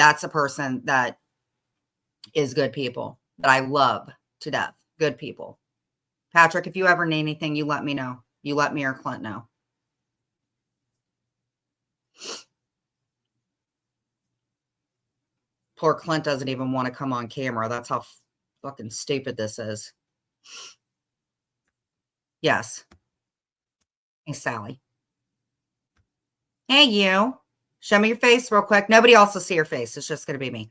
That's a person that is good people that I love to death. Good people. Patrick, if you ever need anything, you let me know. You let me or Clint know. Poor Clint doesn't even want to come on camera. That's how fucking stupid this is. Yes. Hey, Sally. Hey, you. Show me your face real quick. Nobody else will see your face. It's just going to be me.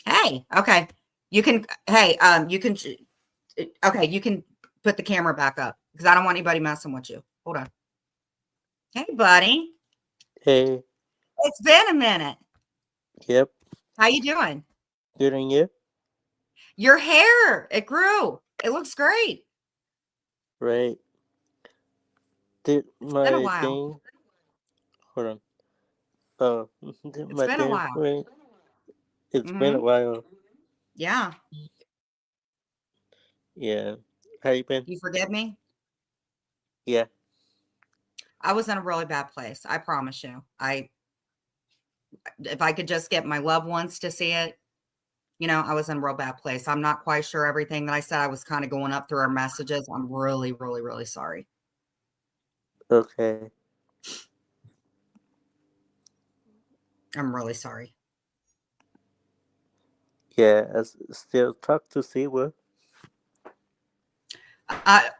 Hey, okay. You can, hey, you can, okay, you can put the camera back up because I don't want anybody messing with you. Hold on. Hey, buddy. Hey, It's been a minute. yep, How you doing? good on you? Your hair, it grew. It looks great. Right. Did It's been a my while. thing, hold on. Oh, did It's my been a thing, while. right? It's been a Mm-hmm. while. Yeah. Yeah. How you been? You forgive me? Yeah. I was in a really bad place. I promise you. If I could just get my loved ones to see it, I was in a real bad place. I'm not quite sure everything that I said. I was kind of going up through our messages. I'm really, really, really sorry. Okay. I'm really sorry. Yeah, I still talk to Siwa.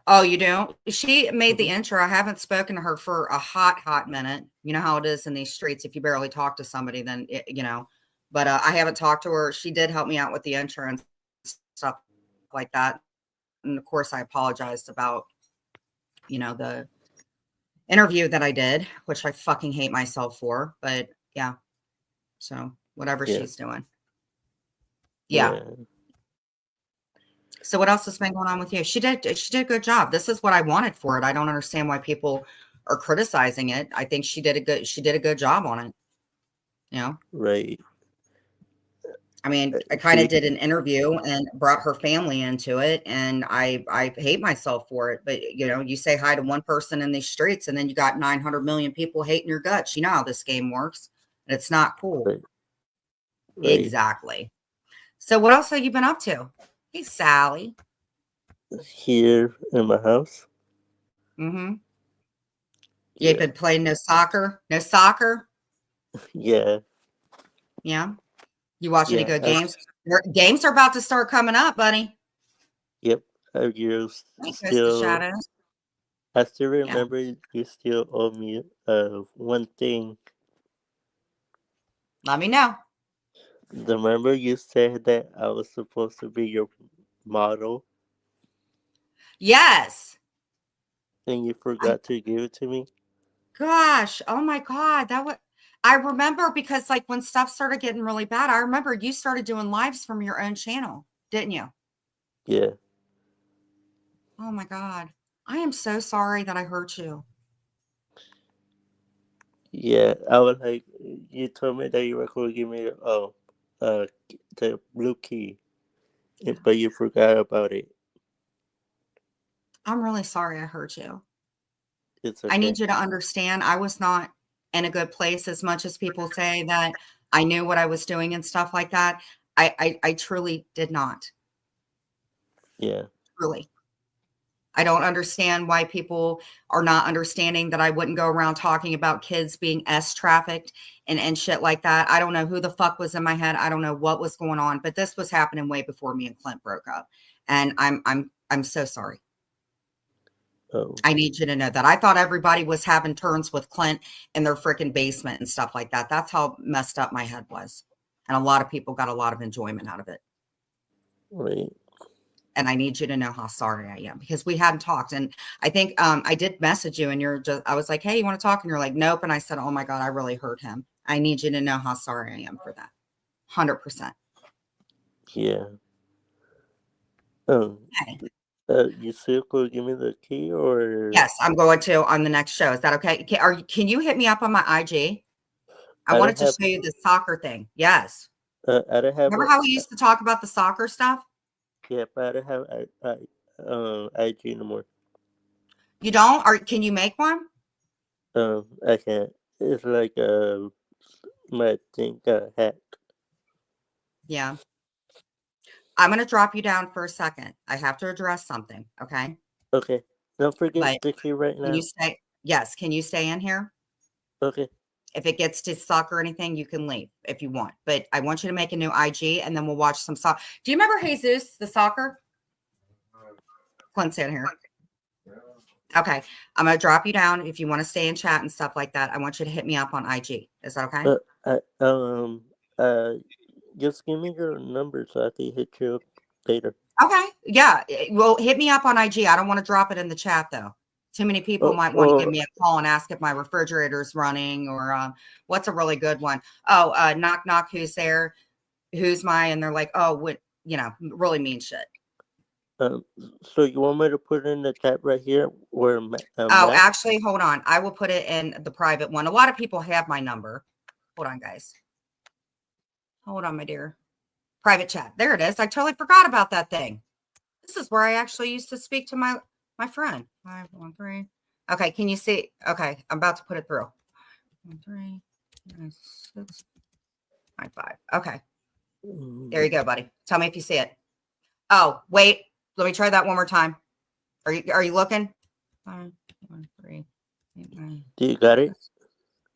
Oh, you do? She made the Mm-hmm. intro. I haven't spoken to her for a hot minute. You know how it is in these streets. If you barely talk to somebody, then, but I haven't talked to her. She did help me out with the intro and stuff like that. And of course, I apologized about, the interview that I did, which I fucking hate myself for. But yeah, so whatever Yeah. she's doing. Yeah. Yeah. So what else has been going on with you? She did a good job. This is what I wanted for it. I don't understand why people are criticizing it. I think she did a good job on it. Right. I mean, I kind of She, did an interview and brought her family into it, and I hate myself for it. But you say hi to one person in these streets, and then you got 900 million people hating your guts. You know how this game works. And it's not cool. right. Right. Exactly. So what else have you been up to? Hey, Sally. Here in my house. Mm-hmm. You've Yeah. been playing no soccer? No soccer? Yeah. Yeah. You watch any Yeah. good games? Games are about to start coming up, buddy. Yep. You Hey, Ghost of still, Shadows. I still Yeah. remember you still owe me one thing. Let me know. Remember you said that I was supposed to be your model Yes. and you I forgot to give it to me? Gosh. Oh my God. I remember because like when stuff started getting really bad, I remember you started doing lives from your own channel, didn't you? Yeah. Oh my God. I am so sorry that I hurt you. Yeah. I was like, you told me that you were going to give me uh, the blue key, but you forgot about it. I'm really sorry I hurt you. It's I okay. need you to understand I was not in a good place as much as people say that I knew what I was doing and stuff like that. I truly did not. Yeah. Truly. I don't understand why people are not understanding that I wouldn't go around talking about kids being trafficked and shit like that. I don't know who the fuck was in my head. I don't know what was going on, but this was happening way before me and Clint broke up. And I'm so sorry. Oh, I need you to know that. I thought everybody was having turns with Clint in their freaking basement and stuff like that. That's how messed up my head was. And a lot of people got a lot of enjoyment out of it. right. And I need you to know how sorry I am because we hadn't talked. And I think I did message you and I was like, hey, you want to talk? And you're like, nope. And I said, oh my God, I really hurt him. I need you to know how sorry I am for that. 100%. Yeah. Um, Okay. you still going to give me the key or Yes, I'm going to on the next show. Is that okay? Can you hit me up on my IG? I I wanted don't to have, show you the soccer thing. Yes. I don't have Remember a, how we used to talk about the soccer stuff? yeah, but I don't have IG no more. You don't? Or can you make one? I can't. It's like my thing got hacked. Yeah. I'm going to drop you down for a second. I have to address something. Okay. Okay. Don't forget But to key right can you now. stay? Yes. Can you stay in here? Okay. If it gets to suck or anything, you can leave if you want. But I want you to make a new IG and then we'll watch some soccer. Do you remember Jesus, the soccer? Clint's in here. Okay. I'm going to drop you down. If you want to stay in chat and stuff like that, I want you to hit me up on IG. Is that okay? Uh, just give me your number so I can hit you up later. Okay. Yeah. Well, hit me up on IG. I don't want to drop it in the chat though. Too many people might want to give me a call and ask if my refrigerator's running or what's a really good one. Oh, knock, knock, who's there? Who's my? And they're like, oh, what, really mean shit. So you want me to put it in the chat right here where Oh, actually, hold on. I will put it in the private one. A lot of people have my number. Hold on, guys. Hold on, my dear. Private chat. There it is. I totally forgot about that thing. This is where I actually used to speak to my friend. 513. Okay, can you see? Okay, I'm about to put it through. 13, 6, 5. Okay, there you go, buddy. Tell me if you see it. Oh, wait. Let me try that one more time. Are you looking? 5, 1, 3, 8, 9. Do you got it?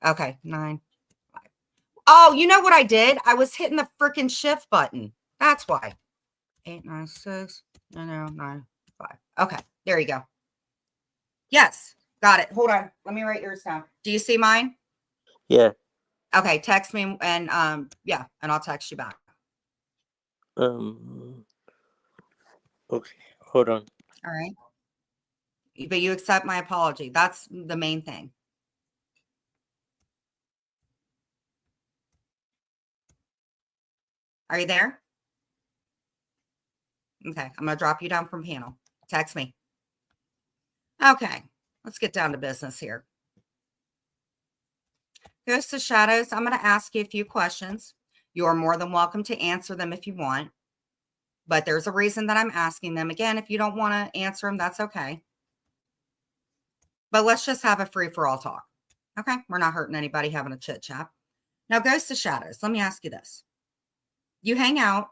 Okay, 9, 5. Oh, you know what I did? I was hitting the freaking shift button. That's why. 8, 9, 6, 9, 5. Okay, there you go. Yes, got it. Hold on. Let me write yours down. Do you see mine? Yeah. Okay, text me and yeah, and I'll text you back. Okay, hold on. All right. But you accept my apology. That's the main thing. Are you there? Okay, I'm going to drop you down from panel. Text me. Okay, let's get down to business here. Ghosts of Shadows, I'm going to ask you a few questions. You are more than welcome to answer them if you want, but there's a reason that I'm asking them. Again, if you don't want to answer them, that's okay. But let's just have a free-for-all talk. Okay, we're not hurting anybody having a chit-chat. Now, Ghosts of Shadows, let me ask you this. You hang out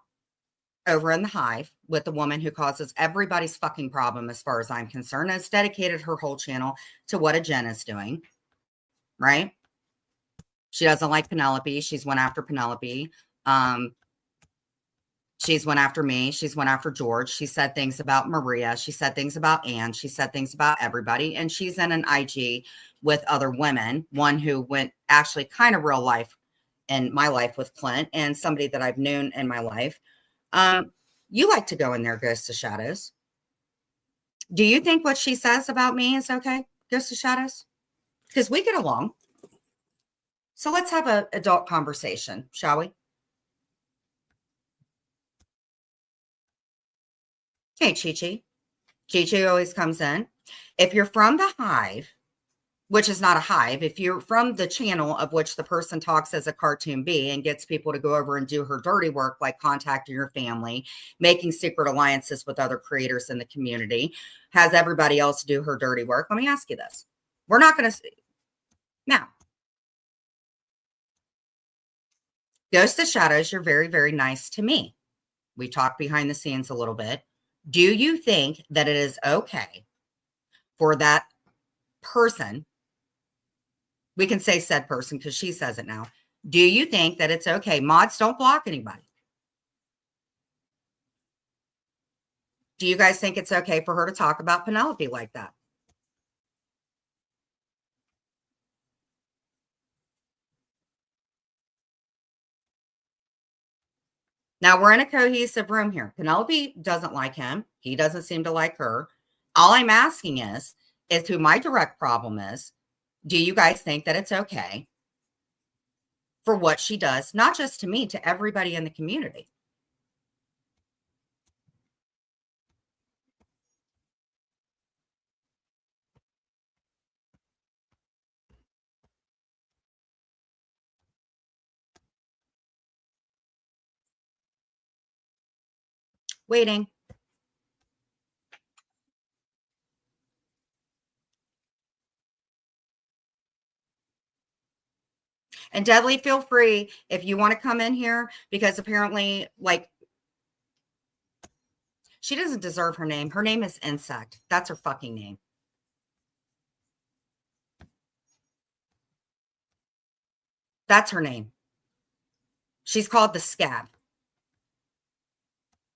over in the hive with the woman who causes everybody's fucking problem as far as I'm concerned, has dedicated her whole channel to what a Jen is doing, right? She doesn't like Penelope. She's went after Penelope. She's went after me. She's went after George. She said things about Maria. She said things about Anne. She said things about everybody. And she's in an IG with other women, one who went actually kind of real life in my life with Clint and somebody that I've known in my life. You like to go in there, Ghosts of Shadows. Do you think what she says about me is okay, Ghosts of Shadows? Because we get along. So let's have an adult conversation, shall we? Hey, Chi-Chi. Chi-Chi always comes in. If you're from the hive, which is not a hive, if you're from the channel of which the person talks as a cartoon bee and gets people to go over and do her dirty work, like contacting your family, making secret alliances with other creators in the community, has everybody else do her dirty work. Let me ask you this. We're not going to... Now, Ghost of Shadows, you're very, very nice to me. We talked behind the scenes a little bit. Do you think that it is okay for that person, we can say said person because she says it now. Do you think that it's okay? Mods, don't block anybody. Do you guys think it's okay for her to talk about Penelope like that? Now we're in a cohesive room here. Penelope doesn't like him. He doesn't seem to like her. All I'm asking is who my direct problem is, do you guys think that it's okay for what she does, not just to me, to everybody in the community? Waiting. And definitely feel free if you want to come in here, because apparently, like, she doesn't deserve her name. Her name is Insect. That's her fucking name. That's her name. She's called the Scab.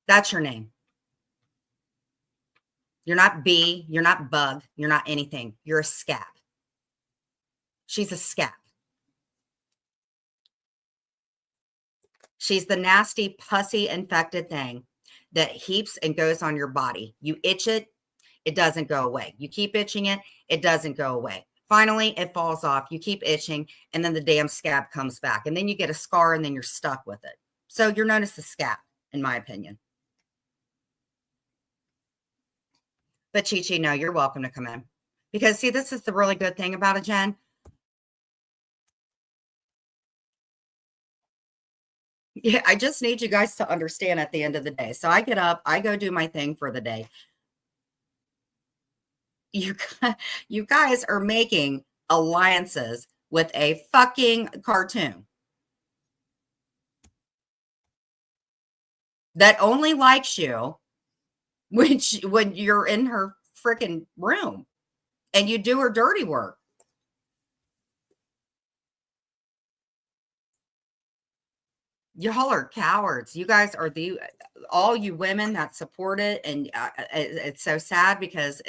That's your name. You're not bee. You're not bug. You're not anything. You're a scab. She's a scab. She's the nasty, pussy infected thing that heaps and goes on your body. You itch it, it doesn't go away. You keep itching it, it doesn't go away. Finally, it falls off. You keep itching, and then the damn scab comes back. And then you get a scar, and then you're stuck with it. So you're known as the scab, in my opinion. But Chi-Chi, no, you're welcome to come in. Because, see, this is the really good thing about it, Jen. Yeah, I just need you guys to understand at the end of the day. So I get up, I go do my thing for the day. You guys are making alliances with a fucking cartoon that only likes you when you're in her freaking room and you do her dirty work. Y'all are cowards. You guys are all you women that support it, and it's so sad because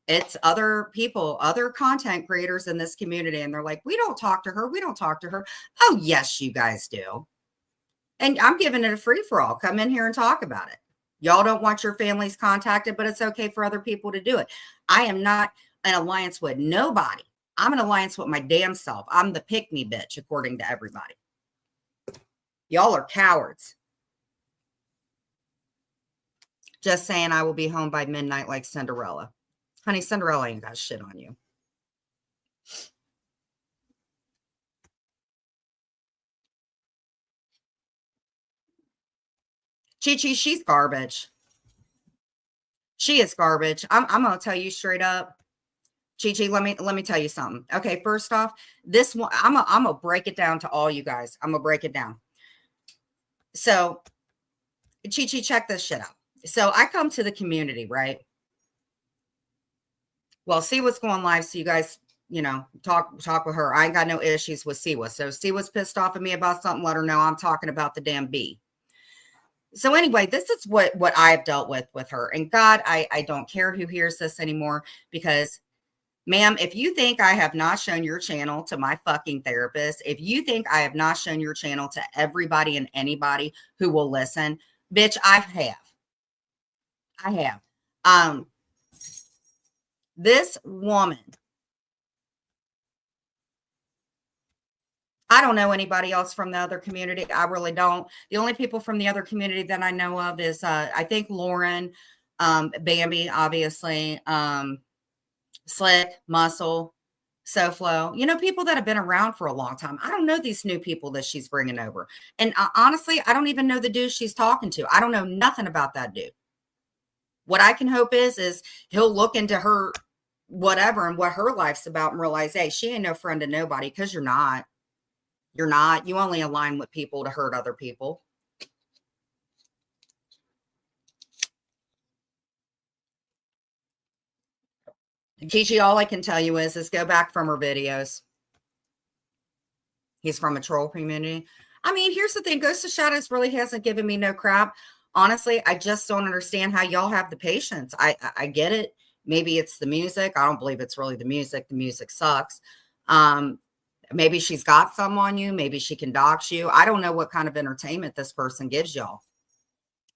it's other people, other content creators in this community, and they're like, we don't talk to her. We don't talk to her. Oh, yes, you guys do. And I'm giving it a free for all. Come in here and talk about it. Y'all don't want your families contacted, but it's okay for other people to do it. I am not an alliance with nobody. I'm an alliance with my damn self. I'm the pick me bitch, according to everybody. Y'all are cowards. Just saying, I will be home by midnight like Cinderella. Honey, Cinderella ain't got shit on you. Chi-Chi, she's garbage. She is garbage. I'm gonna tell you straight up. Chi-Chi, let me tell you something. Okay, first off, this one, I'm gonna break it down to all you guys. I'm gonna break it down. So, Chi-Chi, check this shit out. So I come to the community, right? Well, Siwa's going live, so you guys, talk with her. I ain't got no issues with Siwa. So Siwa's pissed off at me about something, let her know I'm talking about the damn bee. So anyway, this is what I've dealt with her. And God, I don't care who hears this anymore, because ma'am, if you think I have not shown your channel to my fucking therapist, if you think I have not shown your channel to everybody and anybody who will listen, bitch, I have. I have. This woman, I don't know anybody else from the other community. I really don't. The only people from the other community that I know of is, I think Lauren, Bambi, obviously, Slick, Muscle, SoFlo, people that have been around for a long time. I don't know these new people that she's bringing over. And honestly, I don't even know the dude she's talking to. I don't know nothing about that dude. What I can hope is he'll look into her whatever and what her life's about and realize, hey, she ain't no friend to nobody, because you're not. You're not. You only align with people to hurt other people. Gigi, all I can tell you is go back from her videos. He's from a troll community. I mean, here's the thing. Ghost of Shadows really hasn't given me no crap. Honestly, I just don't understand how y'all have the patience. I get it. Maybe it's the music. I don't believe it's really the music. The music sucks. Maybe she's got some on you. Maybe she can dox you. I don't know what kind of entertainment this person gives y'all.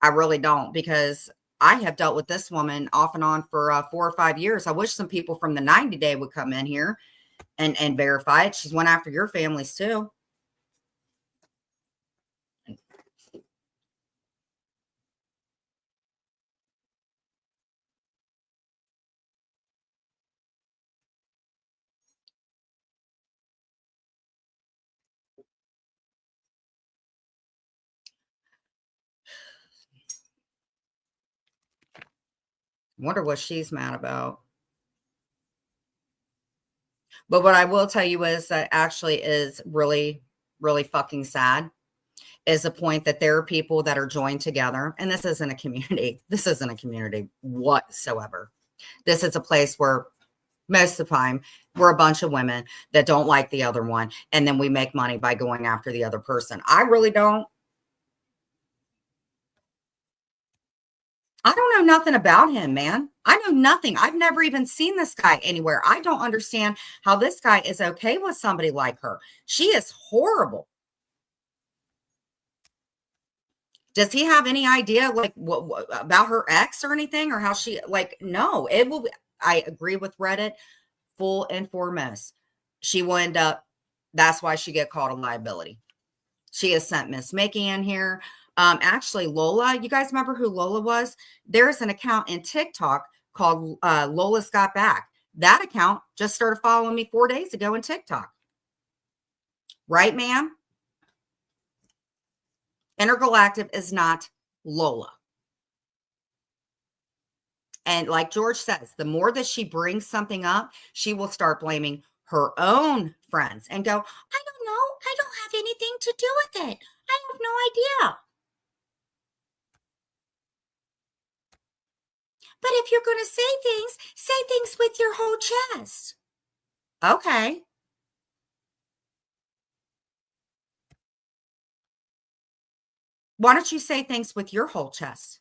I really don't, because I have dealt with this woman off and on for 4 or 5 years. I wish some people from the 90 Day would come in here and verify it. She's went after your families too. Wonder what she's mad about. But what I will tell you is that actually is really, really fucking sad is the point that there are people that are joined together. And this isn't a community. This isn't a community whatsoever. This is a place where most of the time we're a bunch of women that don't like the other one. And then we make money by going after the other person. I really don't. I don't know nothing about him, man. I know nothing. I've never even seen this guy anywhere. I don't understand how this guy is okay with somebody like her. She is horrible. Does he have any idea like what about her ex or anything or how she like no, it will be, I agree with Reddit full and foremost. She will end up that's why she get called a liability. She has sent Miss Mickey in here. Actually, Lola, you guys remember who Lola was? There's an account in TikTok called Lola's Got Back. That account just started following me 4 days ago in TikTok. Right, ma'am? Intergalactic is not Lola. And like George says, the more that she brings something up, she will start blaming her own friends and go, I don't know. I don't have anything to do with it. I have no idea. But if you're going to say things with your whole chest. Okay. Why don't you say things with your whole chest?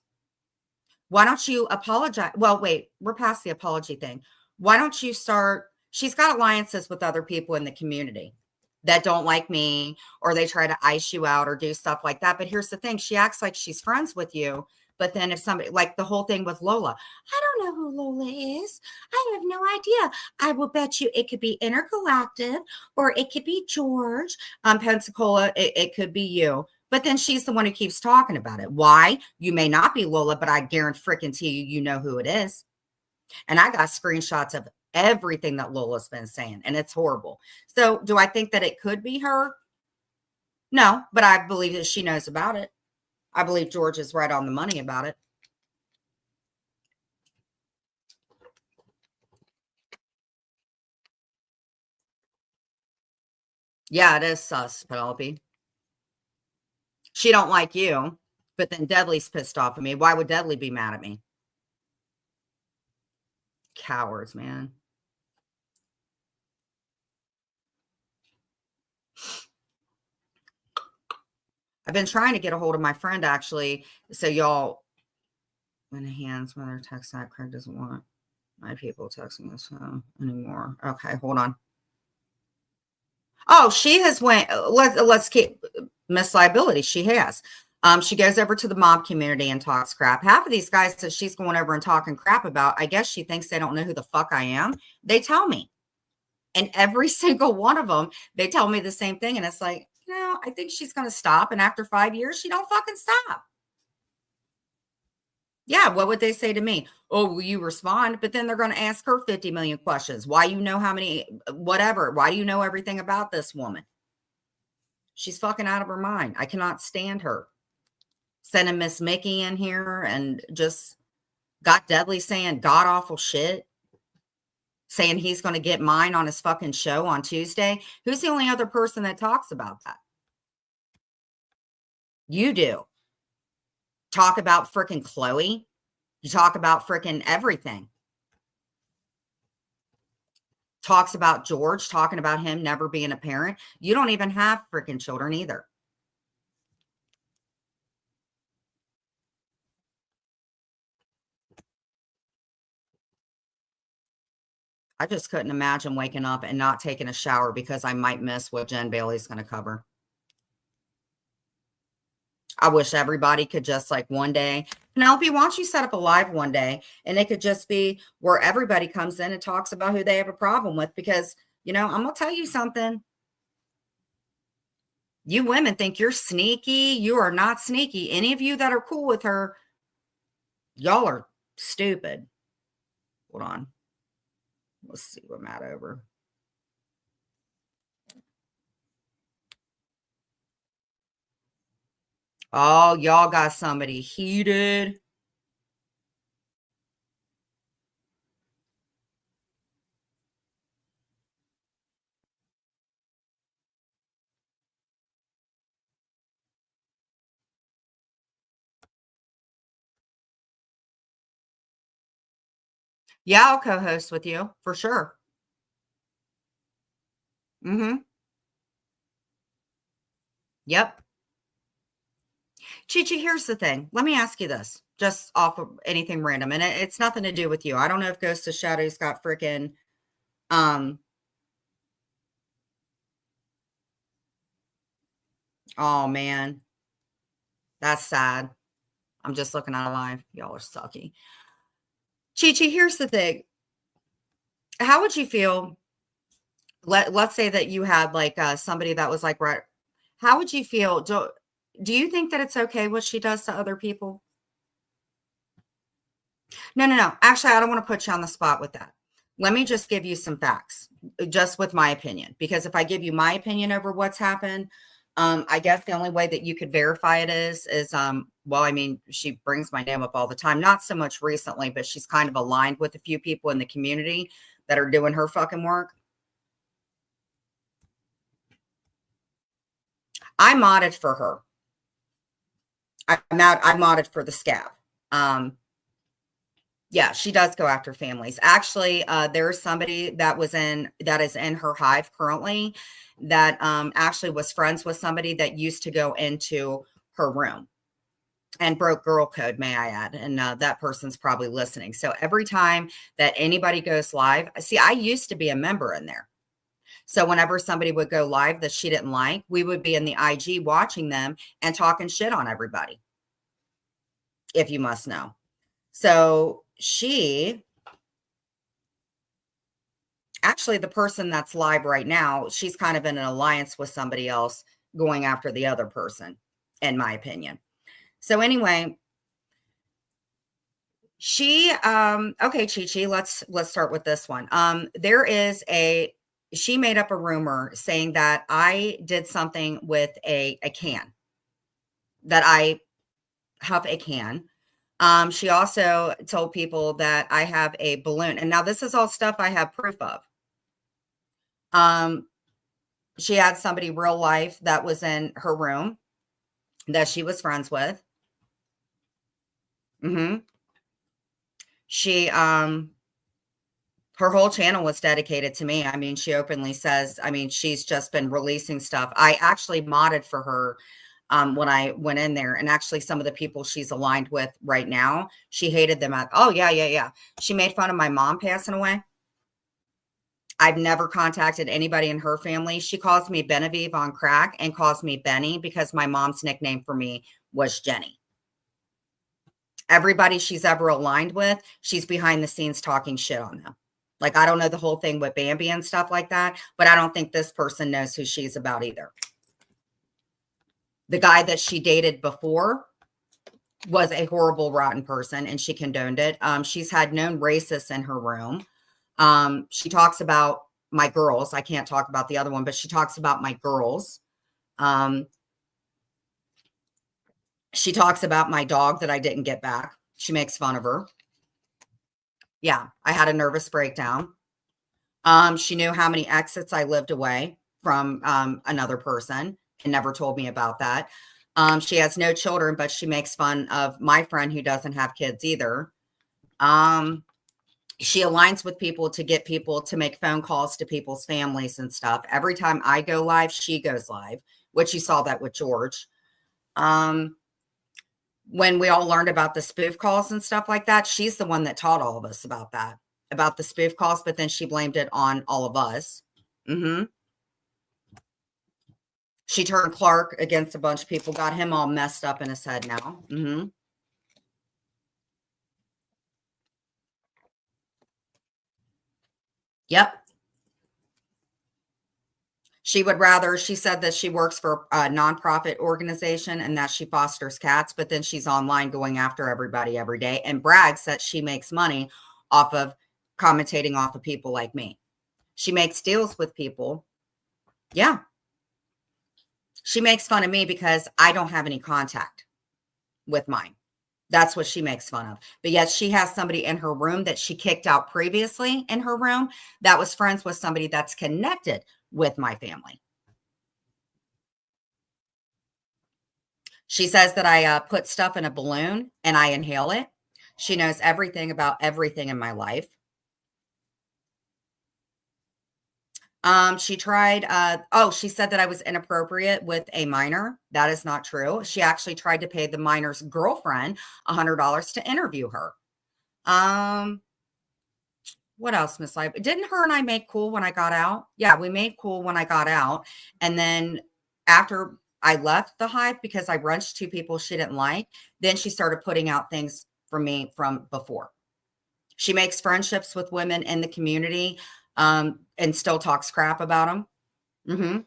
Why don't you apologize? Well, wait, we're past the apology thing. Why don't you start? She's got alliances with other people in the community that don't like me, or they try to ice you out or do stuff like that. But here's the thing. She acts like she's friends with you. But then if somebody, like the whole thing with Lola, I don't know who Lola is. I have no idea. I will bet you it could be Intergalactic or it could be George. Pensacola, it could be you. But then she's the one who keeps talking about it. Why? You may not be Lola, but I guarantee freaking to you, you know who it is. And I got screenshots of everything that Lola's been saying, and it's horrible. So do I think that it could be her? No, but I believe that she knows about it. I believe George is right on the money about it. Yeah, it is sus, Penelope. She don't like you, but then Dudley's pissed off at me. Why would Dudley be mad at me? Cowards, man. I've been trying to get a hold of my friend, actually. So y'all, in the hands when they're texting that Craig doesn't want my people texting this phone anymore. Okay, hold on. Oh, she has went, let's keep Miss Liability. She has. She goes over to the mob community and talks crap. Half of these guys that she's going over and talking crap about, I guess she thinks they don't know who the fuck I am. They tell me. And every single one of them, they tell me the same thing. And it's like, I think she's going to stop. And after 5 years, she don't fucking stop. Yeah, what would they say to me? Oh, will you respond? But then they're going to ask her 50 million questions. Why you know how many, whatever. Why do you know everything about this woman? She's fucking out of her mind. I cannot stand her. Sending Miss Mickey in here and just got Dudley saying god awful shit. Saying he's going to get mine on his fucking show on Tuesday. Who's the only other person that talks about that? You do. Talk about freaking Chloe. You talk about freaking everything. Talks about George, talking about him never being a parent. You don't even have freaking children either. I just couldn't imagine waking up and not taking a shower because I might miss what Jen Bailey's going to cover. I wish everybody could just like one day, Penelope, why don't you set up a live one day and it could just be where everybody comes in and talks about who they have a problem with? Because, I'm going to tell you something. You women think you're sneaky. You are not sneaky. Any of you that are cool with her, y'all are stupid. Hold on. Let's see what Matt over. Oh, y'all got somebody heated. Yeah, I'll co-host with you for sure. Mm-hmm. Yep. Chi Chi, here's the thing. Let me ask you this, just off of anything random, and it's nothing to do with you. I don't know if Ghost of Shadows got freaking um. Oh man, that's sad. I'm just looking at a live. Y'all are sucky. Chi Chi, here's the thing. How would you feel? Let's say that you had like somebody that was like right. How would you feel? Do you think that it's okay what she does to other people? No, no, no. Actually, I don't want to put you on the spot with that. Let me just give you some facts, just with my opinion. Because if I give you my opinion over what's happened, I guess the only way that you could verify it is well, I mean, she brings my name up all the time, not so much recently, but she's kind of aligned with a few people in the community that are doing her fucking work. I modded for her. I modded for the scab. Um, Yeah, she does go after families. Actually, there's somebody that is in her hive currently that actually was friends with somebody that used to go into her room and broke girl code, may I add. And that person's probably listening. So every time that anybody goes live, see, I used to be a member in there. So whenever somebody would go live that she didn't like, we would be in the IG watching them and talking shit on everybody, if you must know. So actually, the person that's live right now, she's kind of in an alliance with somebody else going after the other person, in my opinion. So anyway, okay, Chi Chi, let's start with this one. She made up a rumor saying that I did something with a can, that I huff a can. She also told people that I have a balloon. And now this is all stuff I have proof of. She had somebody real life that was in her room that she was friends with. She, her whole channel was dedicated to me. I mean, she openly says, I mean, she's just been releasing stuff. I actually modded for her when I went in there, and actually some of the people she's aligned with right now, she hated them. Oh yeah, yeah, yeah. She made fun of my mom passing away. I've never contacted anybody in her family. She calls me Benevieve on crack and calls me Benny because my mom's nickname for me was Jenny. Everybody she's ever aligned with, she's behind the scenes talking shit on them. Like, I don't know the whole thing with Bambi and stuff like that, but I don't think this person knows who she's about either. The guy that she dated before was a horrible, rotten person, and she condoned it. She's had known racists in her room. She talks about my girls. I can't talk about the other one, but she talks about my girls. She talks about my dog that I didn't get back. She makes fun of her. Yeah, I had a nervous breakdown. She knew how many exits I lived away from another person and never told me about that. She has no children, but she makes fun of my friend who doesn't have kids either. She aligns with people to get people to make phone calls to people's families and stuff. Every time I go live, she goes live, which you saw that with George. When we all learned about the spoof calls and stuff like that, she's the one that taught all of us about that, about the spoof calls, but then she blamed it on all of us. She turned Clark against a bunch of people, got him all messed up in his head now. Yep. She said that she works for a nonprofit organization and that she fosters cats, but then she's online going after everybody every day and brags that she makes money off of commentating off of people like me. She makes deals with people. Yeah. She makes fun of me because I don't have any contact with mine. That's what she makes fun of. But yet she has somebody in her room that she kicked out previously in her room that was friends with somebody that's connected with my family. She says that I put stuff in a balloon and I inhale it. She knows everything about everything in my life. She tried, she said that I was inappropriate with a minor. That is not true. She actually tried to pay the minor's girlfriend $100 to interview her. What else, Miss Live? Didn't her and I make cool when I got out? Yeah, we made cool when I got out. And then after I left the hive because I runched two people she didn't like, then she started putting out things for me from before. She makes friendships with women in the community, and still talks crap about them.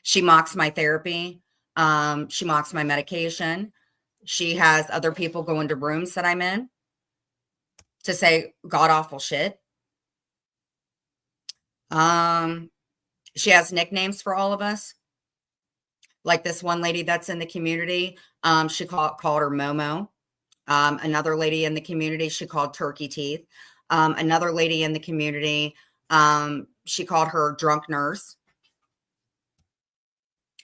She mocks my therapy. She mocks my medication. She has other people go into rooms that I'm in to say god awful shit. She has nicknames for all of us. Like this one lady that's in the community, she called her Momo. Another lady in the community, she called Turkey Teeth. Another lady in the community, she called her Drunk Nurse.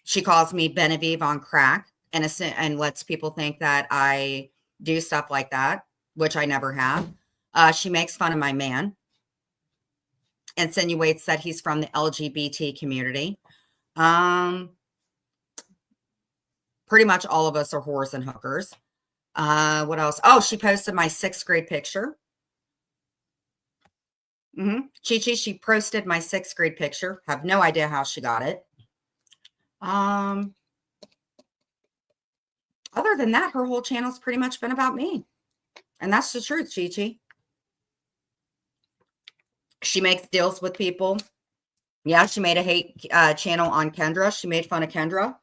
She calls me Benevieve on crack and lets people think that I do stuff like that, which I never have. She makes fun of my man, insinuates that he's from the LGBT community. Pretty much all of us are whores and hookers. What else? Oh, she posted my 6th grade picture. Chi-Chi, she posted my 6th grade picture. Have no idea how she got it. Other than that, her whole channel's pretty much been about me. And that's the truth, Chi-Chi. She makes deals with people. Yeah, she made a hate channel on Kendra. She made fun of Kendra.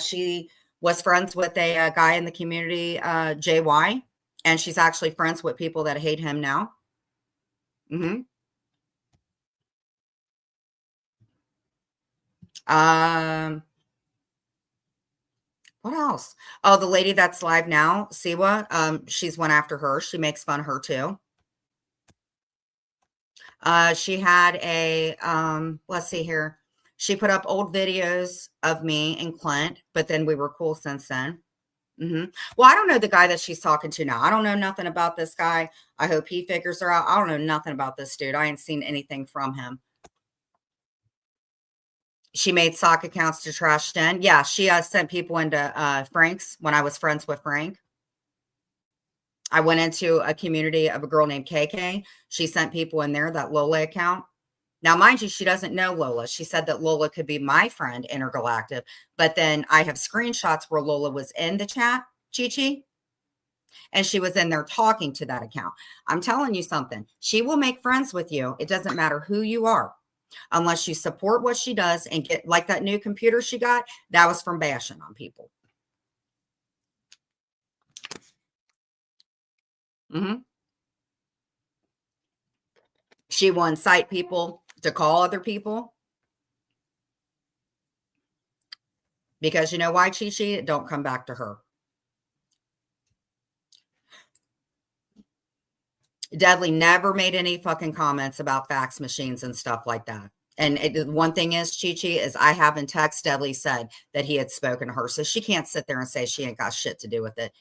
She was friends with a guy in the community, JY, and she's actually friends with people that hate him now. What else? Oh, the lady that's live now, Siwa, she's went after her. She makes fun of her too. She had a, let's see here. She put up old videos of me and Clint, but then we were cool since then. Well, I don't know the guy that she's talking to now. I don't know nothing about this guy. I hope he figures her out. I don't know nothing about this dude. I ain't seen anything from him. She made sock accounts to trash Den. Yeah, she sent people into Frank's when I was friends with Frank. I went into a community of a girl named KK. She sent people in there, that Lola account. Now, mind you, she doesn't know Lola. She said that Lola could be my friend, Intergalactic. But then I have screenshots where Lola was in the chat, Chi-Chi, and she was in there talking to that account. I'm telling you something. She will make friends with you. It doesn't matter who you are, unless you support what she does and get like that new computer she got. That was from bashing on people. She will incite people to call other people. Because you know why, Chi-Chi? Don't come back to her. Dudley never made any fucking comments about fax machines and stuff like that. And one thing is, Chi-Chi, is I haven't texted Dudley said that he had spoken to her. So she can't sit there and say she ain't got shit to do with it.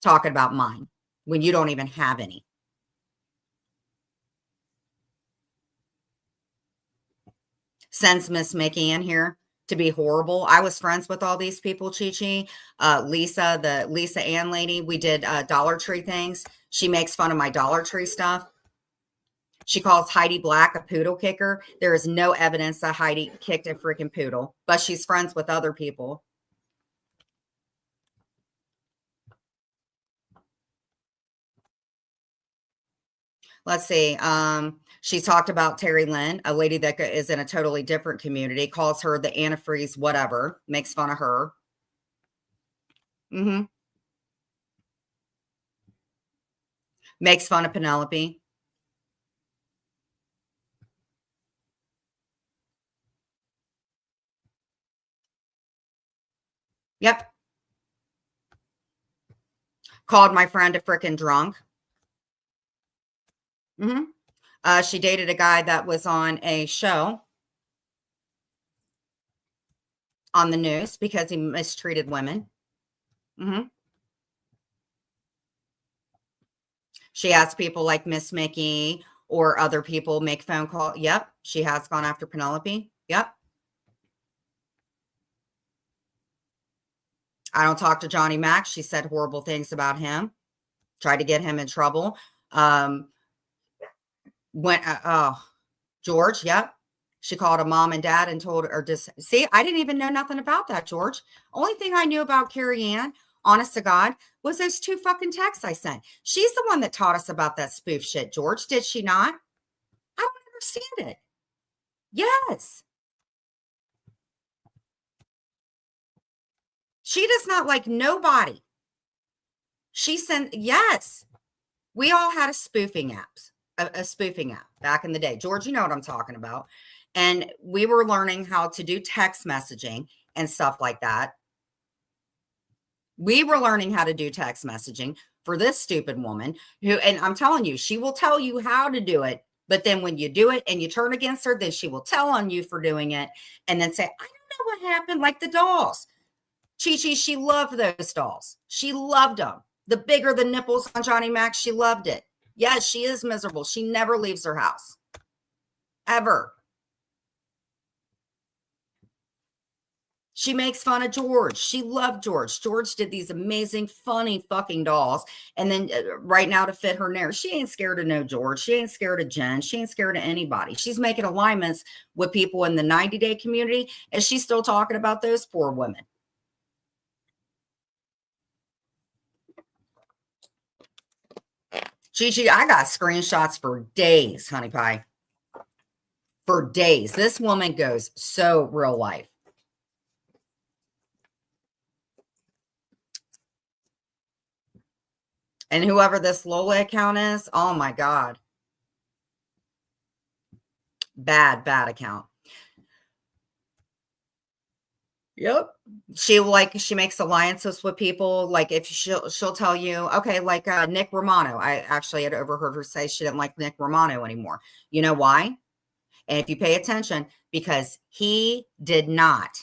Talking about mine when you don't even have any. Sends Miss Mickey in here to be horrible. I was friends with all these people, Chi-Chi. Lisa, the Lisa Ann lady, we did Dollar Tree things. She makes fun of my Dollar Tree stuff. She calls Heidi Black a poodle kicker. There is no evidence that Heidi kicked a freaking poodle, but she's friends with other people. Let's see. She talked about Terry Lynn, a lady that is in a totally different community, calls her the antifreeze, whatever, makes fun of her. Makes fun of Penelope. Yep. Called my friend a freaking drunk. She dated a guy that was on a show on the news because he mistreated women. She has people like Miss Mickey or other people make phone call. Yep. She has gone after Penelope. Yep. I don't talk to Johnny Mac. She said horrible things about him, tried to get him in trouble. George, yep. She called a mom and dad and told her, see, I didn't even know nothing about that, George. Only thing I knew about Carrie Ann, honest to God, was those 2 fucking texts I sent. She's the one that taught us about that spoof shit, George. Did she not? I don't understand it. Yes. She does not like nobody. She sent, yes. We all had a spoofing app back in the day. George, you know what I'm talking about. And we were learning how to do text messaging and stuff like that. We were learning how to do text messaging for this stupid woman who, and I'm telling you, she will tell you how to do it. But then when you do it and you turn against her, then she will tell on you for doing it and then say, I don't know what happened, like the dolls. Chi-Chi, she loved those dolls. She loved them. The bigger the nipples on Johnny Mac, she loved it. Yes, she is miserable. She never leaves her house. Ever. She makes fun of George. She loved George. George did these amazing, funny fucking dolls. And then right now to fit her narrative, she ain't scared of no George. She ain't scared of Jen. She ain't scared of anybody. She's making alignments with people in the 90-day community. And she's still talking about those poor women. Gigi, I got screenshots for days, honey pie. For days. This woman goes so real life. And whoever this Lola account is, oh my God. Bad account. Yep. She makes alliances with people. Like if she'll tell you, okay, like Nick Romano. I actually had overheard her say she didn't like Nick Romano anymore. You know why? And if you pay attention, because he did not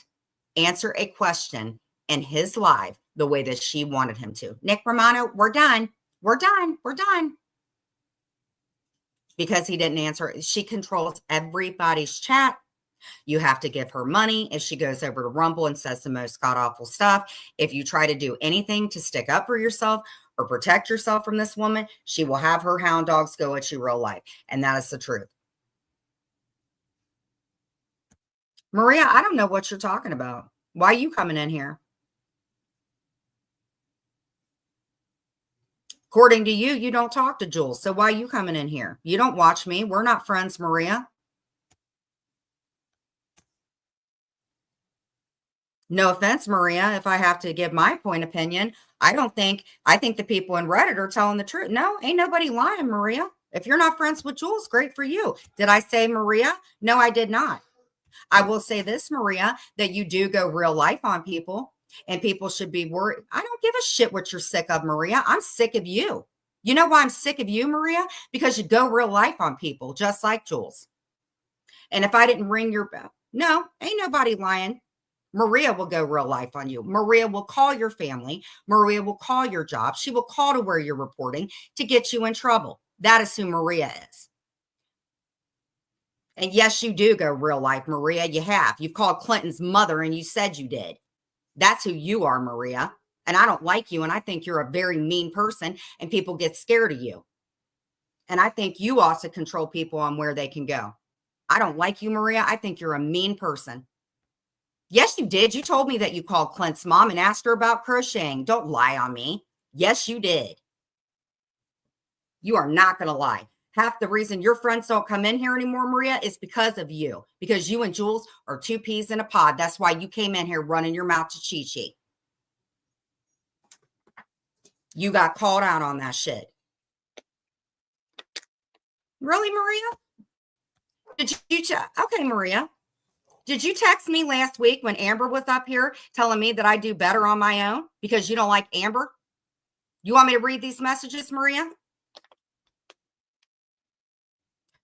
answer a question in his live the way that she wanted him to. Nick Romano, we're done. We're done. We're done. Because he didn't answer. She controls everybody's chat. You have to give her money if she goes over to Rumble and says the most god-awful stuff. If you try to do anything to stick up for yourself or protect yourself from this woman, she will have her hound dogs go at you real life. And that is the truth. Maria, I don't know what you're talking about. Why are you coming in here? According to you, you don't talk to Jules. So why are you coming in here? You don't watch me. We're not friends, Maria. No offense, Maria, if I have to give my point of opinion, I think the people in Reddit are telling the truth. No, ain't nobody lying, Maria. If you're not friends with Jules, great for you. Did I say Maria? No, I did not. I will say this, Maria, that you do go real life on people and people should be worried. I don't give a shit what you're sick of, Maria. I'm sick of you. You know why I'm sick of you, Maria? Because you go real life on people, just like Jules. And if I didn't ring your bell, no, ain't nobody lying. Maria will go real life on you. Maria will call your family. Maria will call your job. She will call to where you're reporting to get you in trouble. That is who Maria is. And yes, you do go real life, Maria. You have. You've called Clinton's mother and you said you did. That's who you are, Maria. And I don't like you. And I think you're a very mean person and people get scared of you. And I think you also control people on where they can go. I don't like you, Maria. I think you're a mean person. Yes, you did. You told me that you called Clint's mom and asked her about crocheting. Don't lie on me. Yes, you did. You are not going to lie. Half the reason your friends don't come in here anymore, Maria, is because of you. Because you and Jules are 2 peas in a pod. That's why you came in here running your mouth to Chi-Chi. You got called out on that shit. Really, Maria? Okay, Maria. Did you text me last week when Amber was up here telling me that I do better on my own because you don't like Amber? You want me to read these messages, Maria?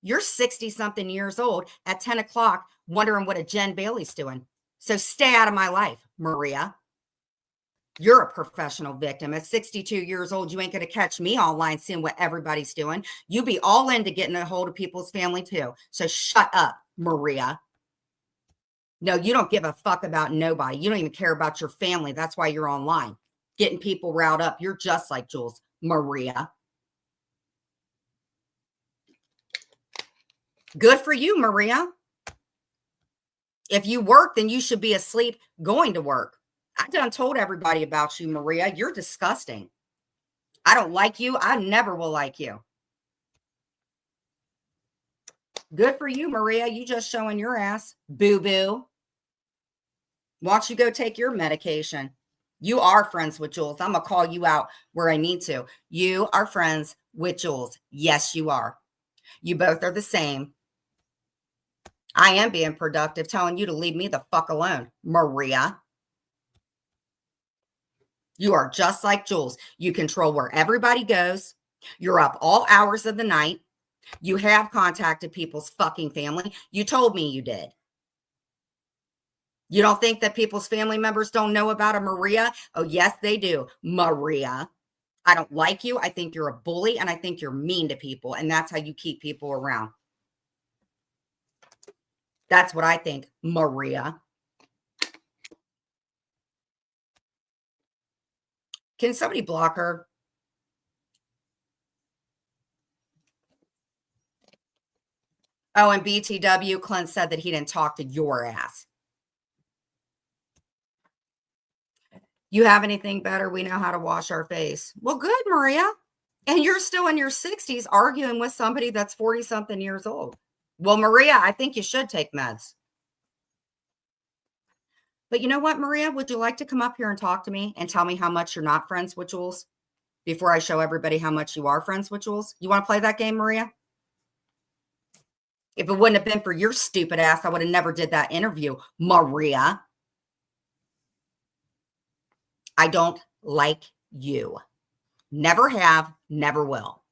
You're 60-something years old at 10 o'clock wondering what a Jen Bailey's doing. So stay out of my life, Maria. You're a professional victim. At 62 years old, you ain't going to catch me online seeing what everybody's doing. You be all into getting a hold of people's family too. So shut up, Maria. No, you don't give a fuck about nobody. You don't even care about your family. That's why you're online, getting people riled up. You're just like Jules, Maria. Good for you, Maria. If you work, then you should be asleep going to work. I done told everybody about you, Maria. You're disgusting. I don't like you. I never will like you. Good for you, Maria. You just showing your ass. Boo-boo. Why don't you go take your medication? You are friends with Jules. I'm going to call you out where I need to. You are friends with Jules. Yes, you are. You both are the same. I am being productive, telling you to leave me the fuck alone, Maria. You are just like Jules. You control where everybody goes. You're up all hours of the night. You have contacted people's fucking family. You told me you did. You don't think that people's family members don't know about a Maria? Oh, yes, they do. Maria. I don't like you. I think you're a bully, and I think you're mean to people, and that's how you keep people around. That's what I think, Maria. Can somebody block her? Oh, and BTW, Clint said that he didn't talk to your ass. You have anything better? We know how to wash our face. Well, good, Maria. And you're still in your 60s arguing with somebody that's 40-something years old. Well, Maria, I think you should take meds. But you know what, Maria? Would you like to come up here and talk to me and tell me how much you're not friends with Jules before I show everybody how much you are friends with Jules? You want to play that game, Maria? If it wouldn't have been for your stupid ass, I would have never did that interview, Maria. I don't like you. Never have, never will.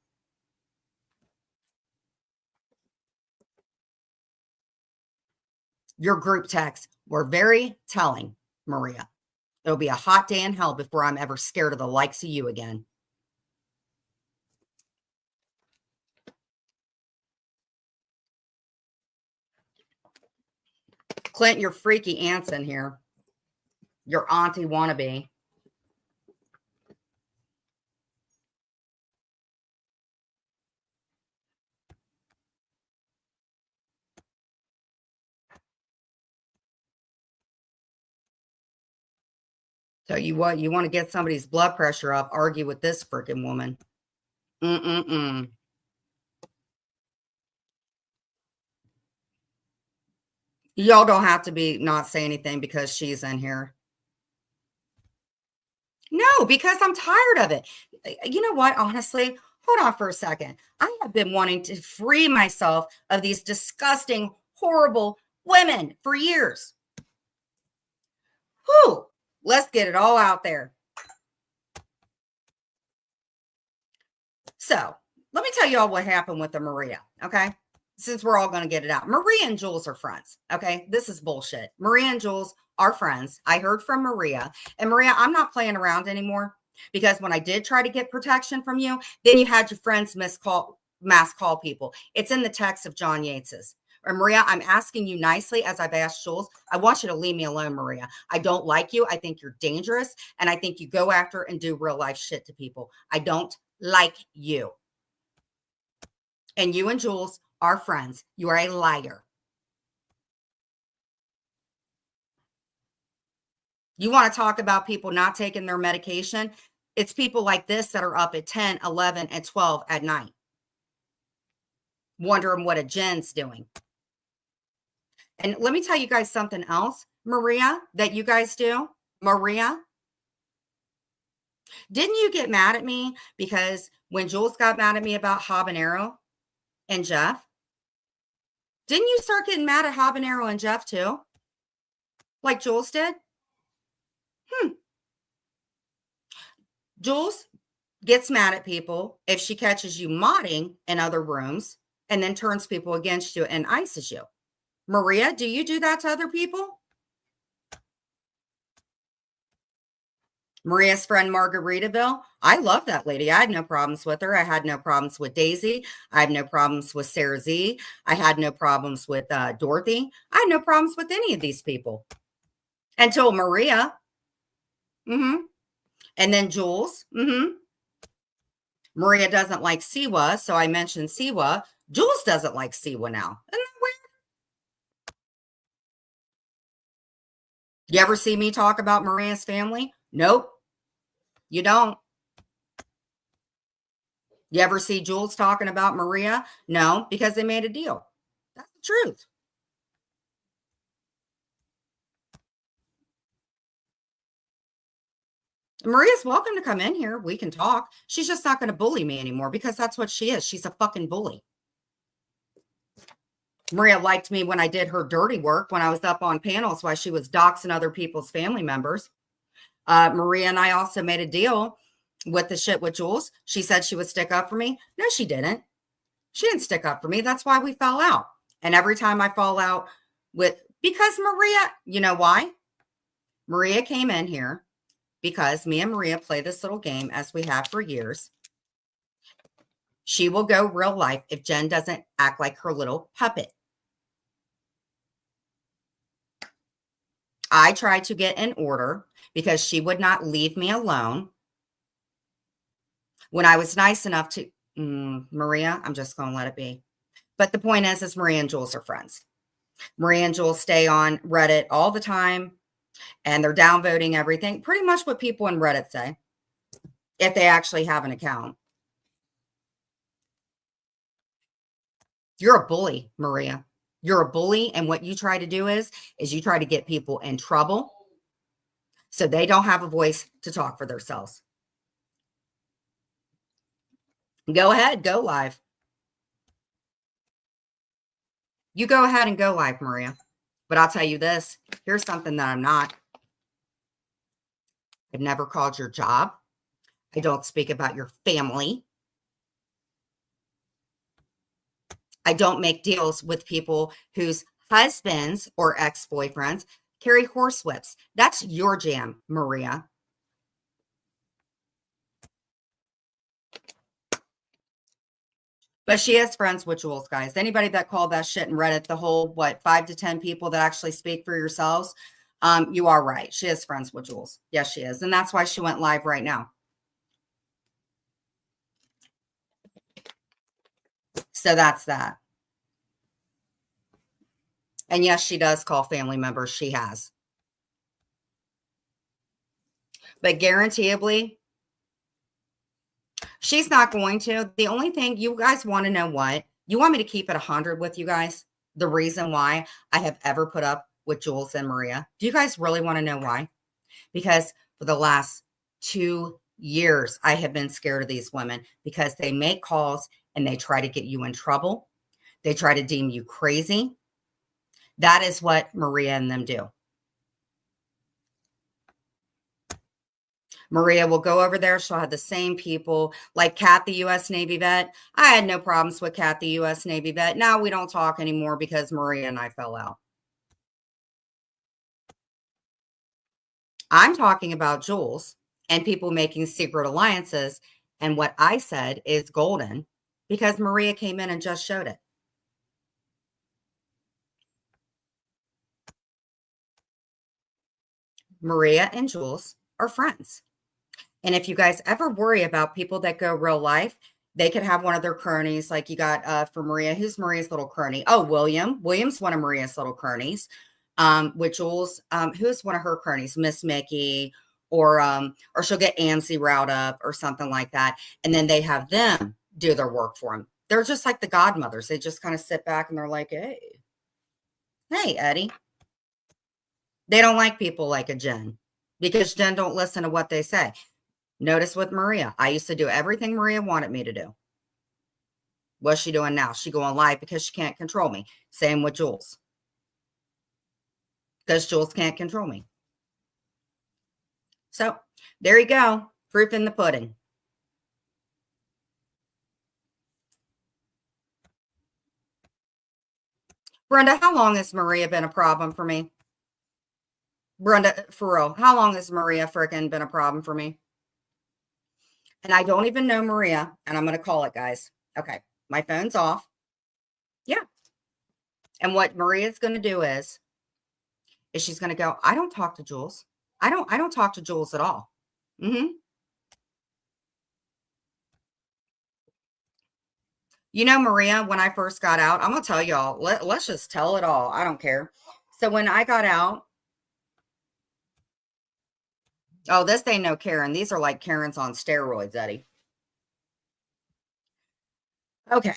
Your group texts were very telling, Maria. It'll be a hot day in hell before I'm ever scared of the likes of you again. Clint, your freaky aunt's in here. Your auntie wannabe. Tell you what, you want to get somebody's blood pressure up, argue with this freaking woman. Mm-mm-mm. Y'all don't have to be not say anything because she's in here. No, because I'm tired of it. You know what? Honestly, hold on for a second. I have been wanting to free myself of these disgusting, horrible women for years. Whew. Let's get it all out there. So let me tell you all what happened with the Maria, okay? Since we're all going to get it out. Maria and Jules are friends, okay? This is bullshit. Maria and Jules are friends. I heard from Maria. And Maria, I'm not playing around anymore because when I did try to get protection from you, then you had your friends mass call people. It's in the text of John Yates's. Or Maria, I'm asking you nicely, as I've asked Jules, I want you to leave me alone, Maria. I don't like you. I think you're dangerous. And I think you go after and do real life shit to people. I don't like you. And you and Jules are friends. You are a liar. You want to talk about people not taking their medication? It's people like this that are up at 10, 11, and 12 at night, wondering what a Jen's doing. And let me tell you guys something else, Maria, that you guys do. Maria, didn't you get mad at me because when Jules got mad at me about Habanero and Jeff, didn't you start getting mad at Habanero and Jeff too? Like Jules did? Jules gets mad at people if she catches you modding in other rooms and then turns people against you and ices you. Maria, do you do that to other people? Maria's friend Margaritaville, I love that lady. I had no problems with her. I had no problems with Daisy. I have no problems with Sarah Z. I had no problems with Dorothy. I had no problems with any of these people until Maria. Mm-hmm. And then Jules. Mm-hmm. Maria doesn't like Siwa, so I mentioned Siwa. Jules doesn't like Siwa now. Isn't that weird? You ever see me talk about Maria's family? Nope, you don't. You ever see Jules talking about Maria? No, because they made a deal. That's the truth. Maria's welcome to come in here. We can talk. She's just not going to bully me anymore because that's what she is. She's a fucking bully. Maria liked me when I did her dirty work, when I was up on panels while she was doxing other people's family members. Maria and I also made a deal with the shit with Jules. She said she would stick up for me. No, she didn't. She didn't stick up for me. That's why we fell out. And every time I fall out because Maria, you know why? Maria came in here because me and Maria play this little game as we have for years. She will go real life if Jen doesn't act like her little puppet. I tried to get in order because she would not leave me alone. When I was nice enough to, Maria, I'm just going to let it be. But the point is Maria and Jules are friends. Maria and Jules stay on Reddit all the time, and they're downvoting everything. Pretty much what people in Reddit say, if they actually have an account. You're a bully, Maria. You're a bully, and what you try to do is you try to get people in trouble so they don't have a voice to talk for themselves. Go ahead, go live. You go ahead and go live, Maria. But I'll tell you this. Here's something that I'm not. I've never called your job. I don't speak about your family. I don't make deals with people whose husbands or ex-boyfriends carry horsewhips. That's your jam, Maria. But she is friends with Jules, guys. Anybody that called that shit and Reddit, the whole, 5 to 10 people that actually speak for yourselves, you are right. She is friends with Jules. Yes, she is. And that's why she went live right now. So that's that. And yes, she does call family members. She has. But guaranteeably, she's not going to. The only thing you guys want to know what? You want me to keep it 100 with you guys? The reason why I have ever put up with Jules and Maria. Do you guys really want to know why? Because for the last 2 years, I have been scared of these women because they make calls and they try to get you in trouble. They try to deem you crazy. That is what Maria and them do. Maria will go over there. She'll have the same people like Kat, the U.S. Navy vet. I had no problems with Kat, the U.S. Navy vet. Now we don't talk anymore because Maria and I fell out. I'm talking about Jules and people making secret alliances. And what I said is golden because Maria came in and just showed it. Maria and Jules are friends. And if you guys ever worry about people that go real life, they could have one of their cronies. Like you got for Maria, who's Maria's little crony? Oh, William. William's one of Maria's little cronies. With Jules, who's one of her cronies? Miss Mickey, or she'll get Amsey riled up or something like that. And then they have them do their work for them. They're just like the godmothers. They just kind of sit back and they're like, hey, Eddie. They don't like people like a Jen because Jen don't listen to what they say. Notice with Maria, I used to do everything Maria wanted me to do. What's she doing now? She going live because she can't control me. Same with Jules. Because Jules can't control me. So there you go. Proof in the pudding. Brenda, how long has Maria been a problem for me? Brenda, for real, how long has Maria frickin' been a problem for me? And I don't even know Maria, and I'm going to call it, guys. Okay, my phone's off. Yeah. And what Maria's going to do is she's going to go, I don't talk to Jules. I don't talk to Jules at all. Mm-hmm. You know, Maria, when I first got out, I'm going to tell y'all, let's just tell it all. I don't care. So when I got out, oh, this ain't no Karen. These are like Karens on steroids, Eddie. Okay.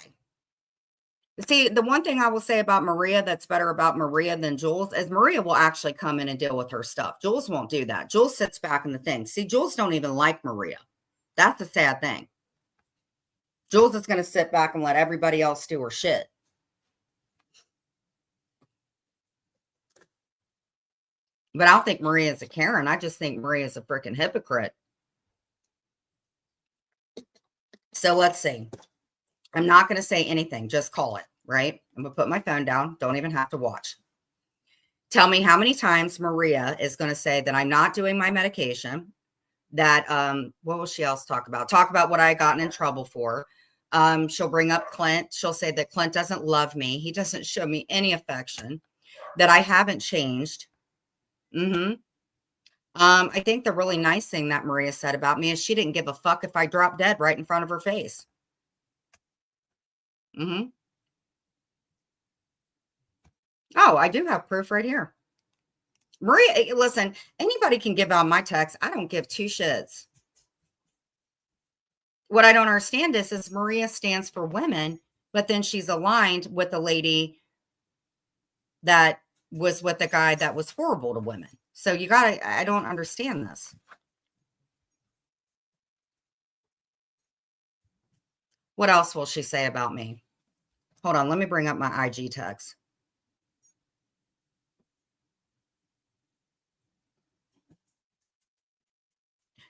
See, the one thing I will say about Maria that's better about Maria than Jules is Maria will actually come in and deal with her stuff. Jules won't do that. Jules sits back in the thing. See, Jules don't even like Maria. That's the sad thing. Jules is going to sit back and let everybody else do her shit. But I don't think Maria is a Karen. I just think Maria is a freaking hypocrite. So let's see. I'm not going to say anything. Just call it, right? I'm going to put my phone down. Don't even have to watch. Tell me how many times Maria is going to say that I'm not doing my medication, that, what will she else talk about? Talk about what I gotten in trouble for. She'll bring up Clint. She'll say that Clint doesn't love me. He doesn't show me any affection, that I haven't changed. I think the really nice thing that Maria said about me is she didn't give a fuck if I dropped dead right in front of her face. Oh, I do have proof right here. Maria, listen, anybody can give out my text. I don't give two shits. What I don't understand is Maria stands for women, but then she's aligned with the lady that was with the guy that was horrible to women. So you gotta, I don't understand this. What else will she say about me? Hold on, let me bring up my IG text.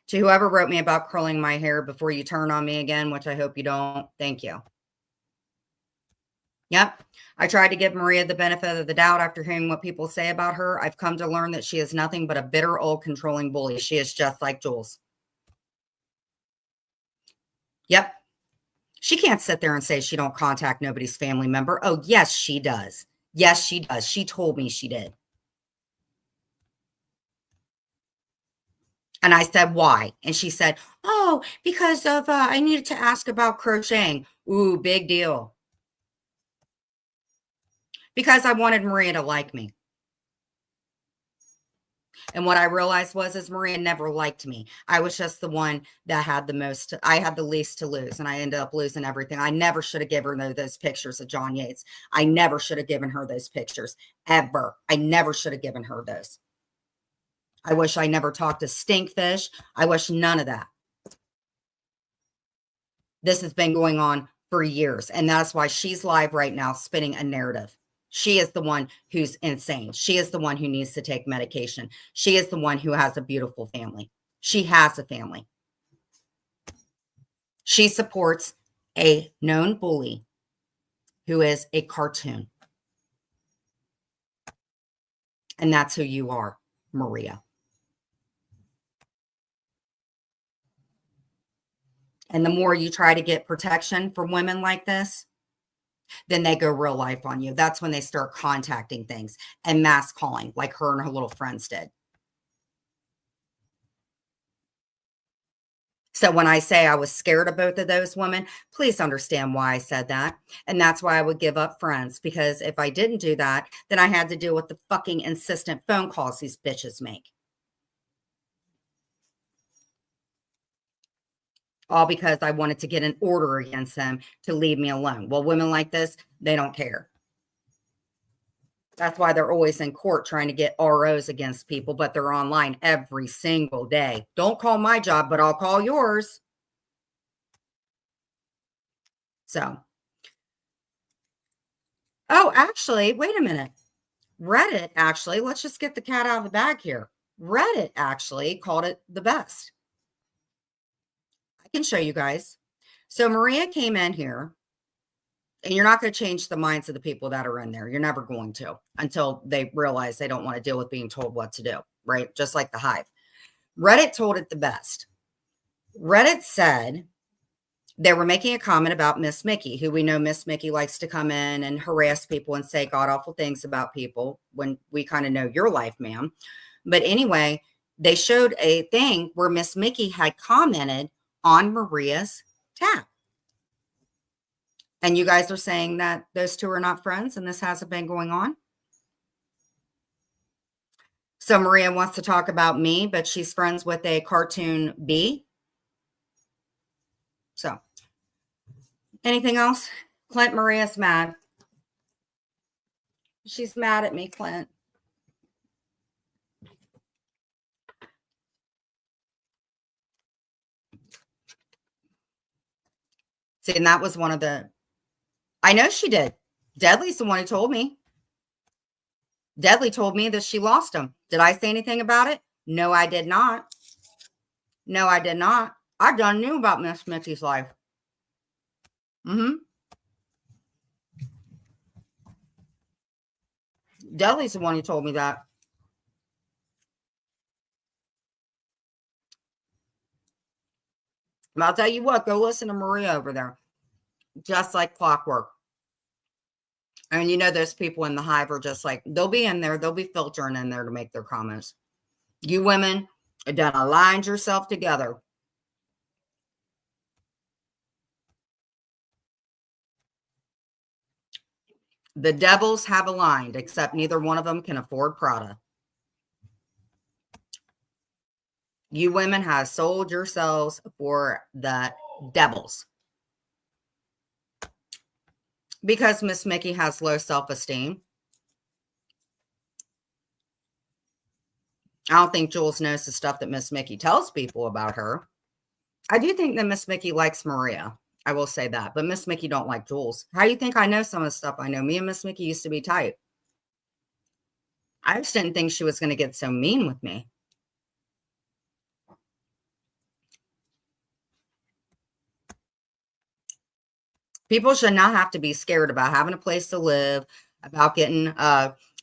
To whoever wrote me about curling my hair before you turn on me again, which I hope you don't, thank you. Yep. I tried to give Maria the benefit of the doubt after hearing what people say about her. I've come to learn that she is nothing but a bitter, old, controlling bully. She is just like Jules. Yep. She can't sit there and say she don't contact nobody's family member. Oh, yes, she does. Yes, she does. She told me she did. And I said, why? And she said, oh, because of, I needed to ask about crocheting. Ooh, big deal. Because I wanted Maria to like me. And what I realized is Maria never liked me. I was just the one that had the most, I had the least to lose. And I ended up losing everything. I never should have given her those pictures of John Yates. I never should have given her those pictures, ever. I never should have given her those. I wish I never talked to Stinkfish. I wish none of that. This has been going on for years. And that's why she's live right now spinning a narrative. She is the one who's insane. She is the one who needs to take medication. She is the one who has a beautiful family. She has a family. She supports a known bully who is a cartoon. And that's who you are, Maria. And the more you try to get protection for women like this, then they go real life on you. That's when they start contacting things and mass calling like her and her little friends did. So when I say I was scared of both of those women, please understand why I said that. And that's why I would give up friends, because if I didn't do that, then I had to deal with the fucking insistent phone calls these bitches make. All because I wanted to get an order against them to leave me alone. Well, women like this, they don't care. That's why they're always in court trying to get ROs against people, but they're online every single day. Don't call my job, but I'll call yours. So, oh, actually, wait a minute. Reddit, actually, let's just get the cat out of the bag here. Reddit actually called it the best. I can show you guys. So Maria came in here, and you're not going to change the minds of the people that are in there. You're never going to until they realize they don't want to deal with being told what to do, right? Just like the hive. Reddit told it the best. Reddit said they were making a comment about Miss Mickey, who we know Miss Mickey likes to come in and harass people and say god awful things about people when we kind of know your life, ma'am. But anyway, they showed a thing where Miss Mickey had commented on Maria's tab. And you guys are saying that those two are not friends and this hasn't been going on? So Maria wants to talk about me, but she's friends with a cartoon bee. So, anything else? Clint, Maria's mad. She's mad at me, Clint. See, and that was one of the, I know she did. Deadly's the one who told me. Deadly told me that she lost him. Did I say anything about it? No, I did not. No, I did not. I done knew about Miss Mickey's life. Deadly's the one who told me that. But I'll tell you what, go listen to Maria over there. Just like clockwork. And you know, those people in the hive are just like, they'll be in there, they'll be filtering in there to make their comments. You women done aligned yourself together. The devils have aligned, except neither one of them can afford Prada. You women have sold yourselves for the devils. Because Miss Mickey has low self-esteem. I don't think Jules knows the stuff that Miss Mickey tells people about her. I do think that Miss Mickey likes Maria. I will say that. But Miss Mickey don't like Jules. How do you think I know some of the stuff I know? Me and Miss Mickey used to be tight. I just didn't think she was going to get so mean with me. People should not have to be scared about having a place to live, about getting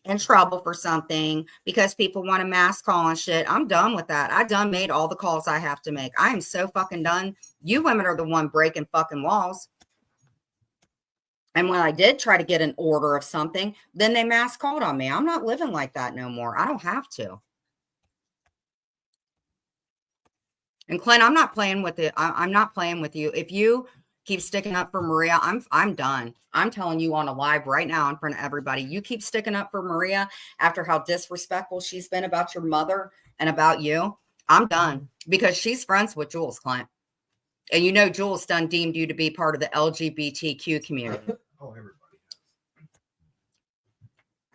in trouble for something because people want to mass call and shit. I'm done with that. I done made all the calls I have to make. I am so fucking done. You women are the one breaking fucking laws. And when I did try to get an order of something, then they mass called on me. I'm not living like that no more. I don't have to. And Clint, I'm not playing with it. I'm not playing with you. If you keep sticking up for Maria, I'm done. I'm telling you on a live right now in front of everybody. You keep sticking up for Maria after how disrespectful she's been about your mother and about you. I'm done because she's friends with Jules, Clint. And you know Jules done deemed you to be part of the LGBTQ community. Oh, everybody.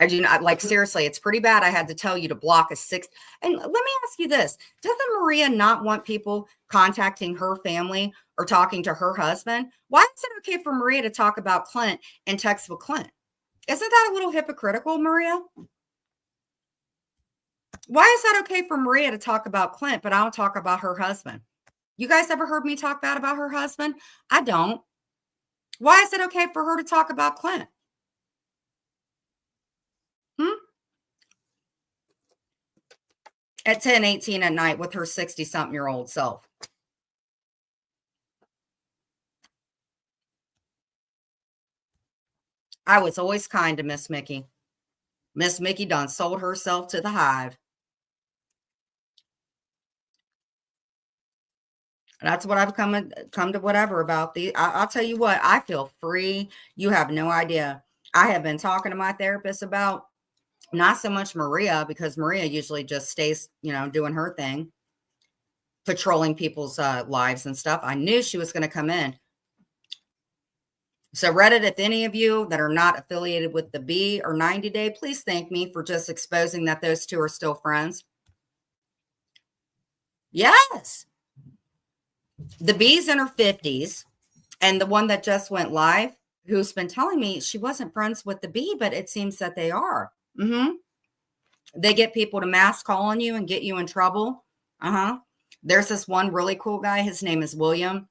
I do not, like, seriously, it's pretty bad. I had to tell you to block a 6. And let me ask you this. Doesn't Maria not want people contacting her family or talking to her husband? Why is it okay for Maria to talk about Clint and text with Clint? Isn't that a little hypocritical, Maria? Why is that okay for Maria to talk about Clint, but I don't talk about her husband? You guys ever heard me talk bad about her husband? I don't. Why is it okay for her to talk about Clint? At 10:18 at night with her 60-something-year-old self. I was always kind to Miss Mickey. Miss Mickey done sold herself to the hive. That's what I've come to whatever about the. I'll tell you what, I feel free. You have no idea. I have been talking to my therapist about not so much Maria, because Maria usually just stays, doing her thing, patrolling people's lives and stuff. I knew she was going to come in. So Reddit, if any of you that are not affiliated with the Bee or 90 Day, please thank me for just exposing that those two are still friends. Yes. The Bee's in her 50s, and the one that just went live, who's been telling me she wasn't friends with the Bee, but it seems that they are. They get people to mass call on you and get you in trouble. There's this one really cool guy. His name is William.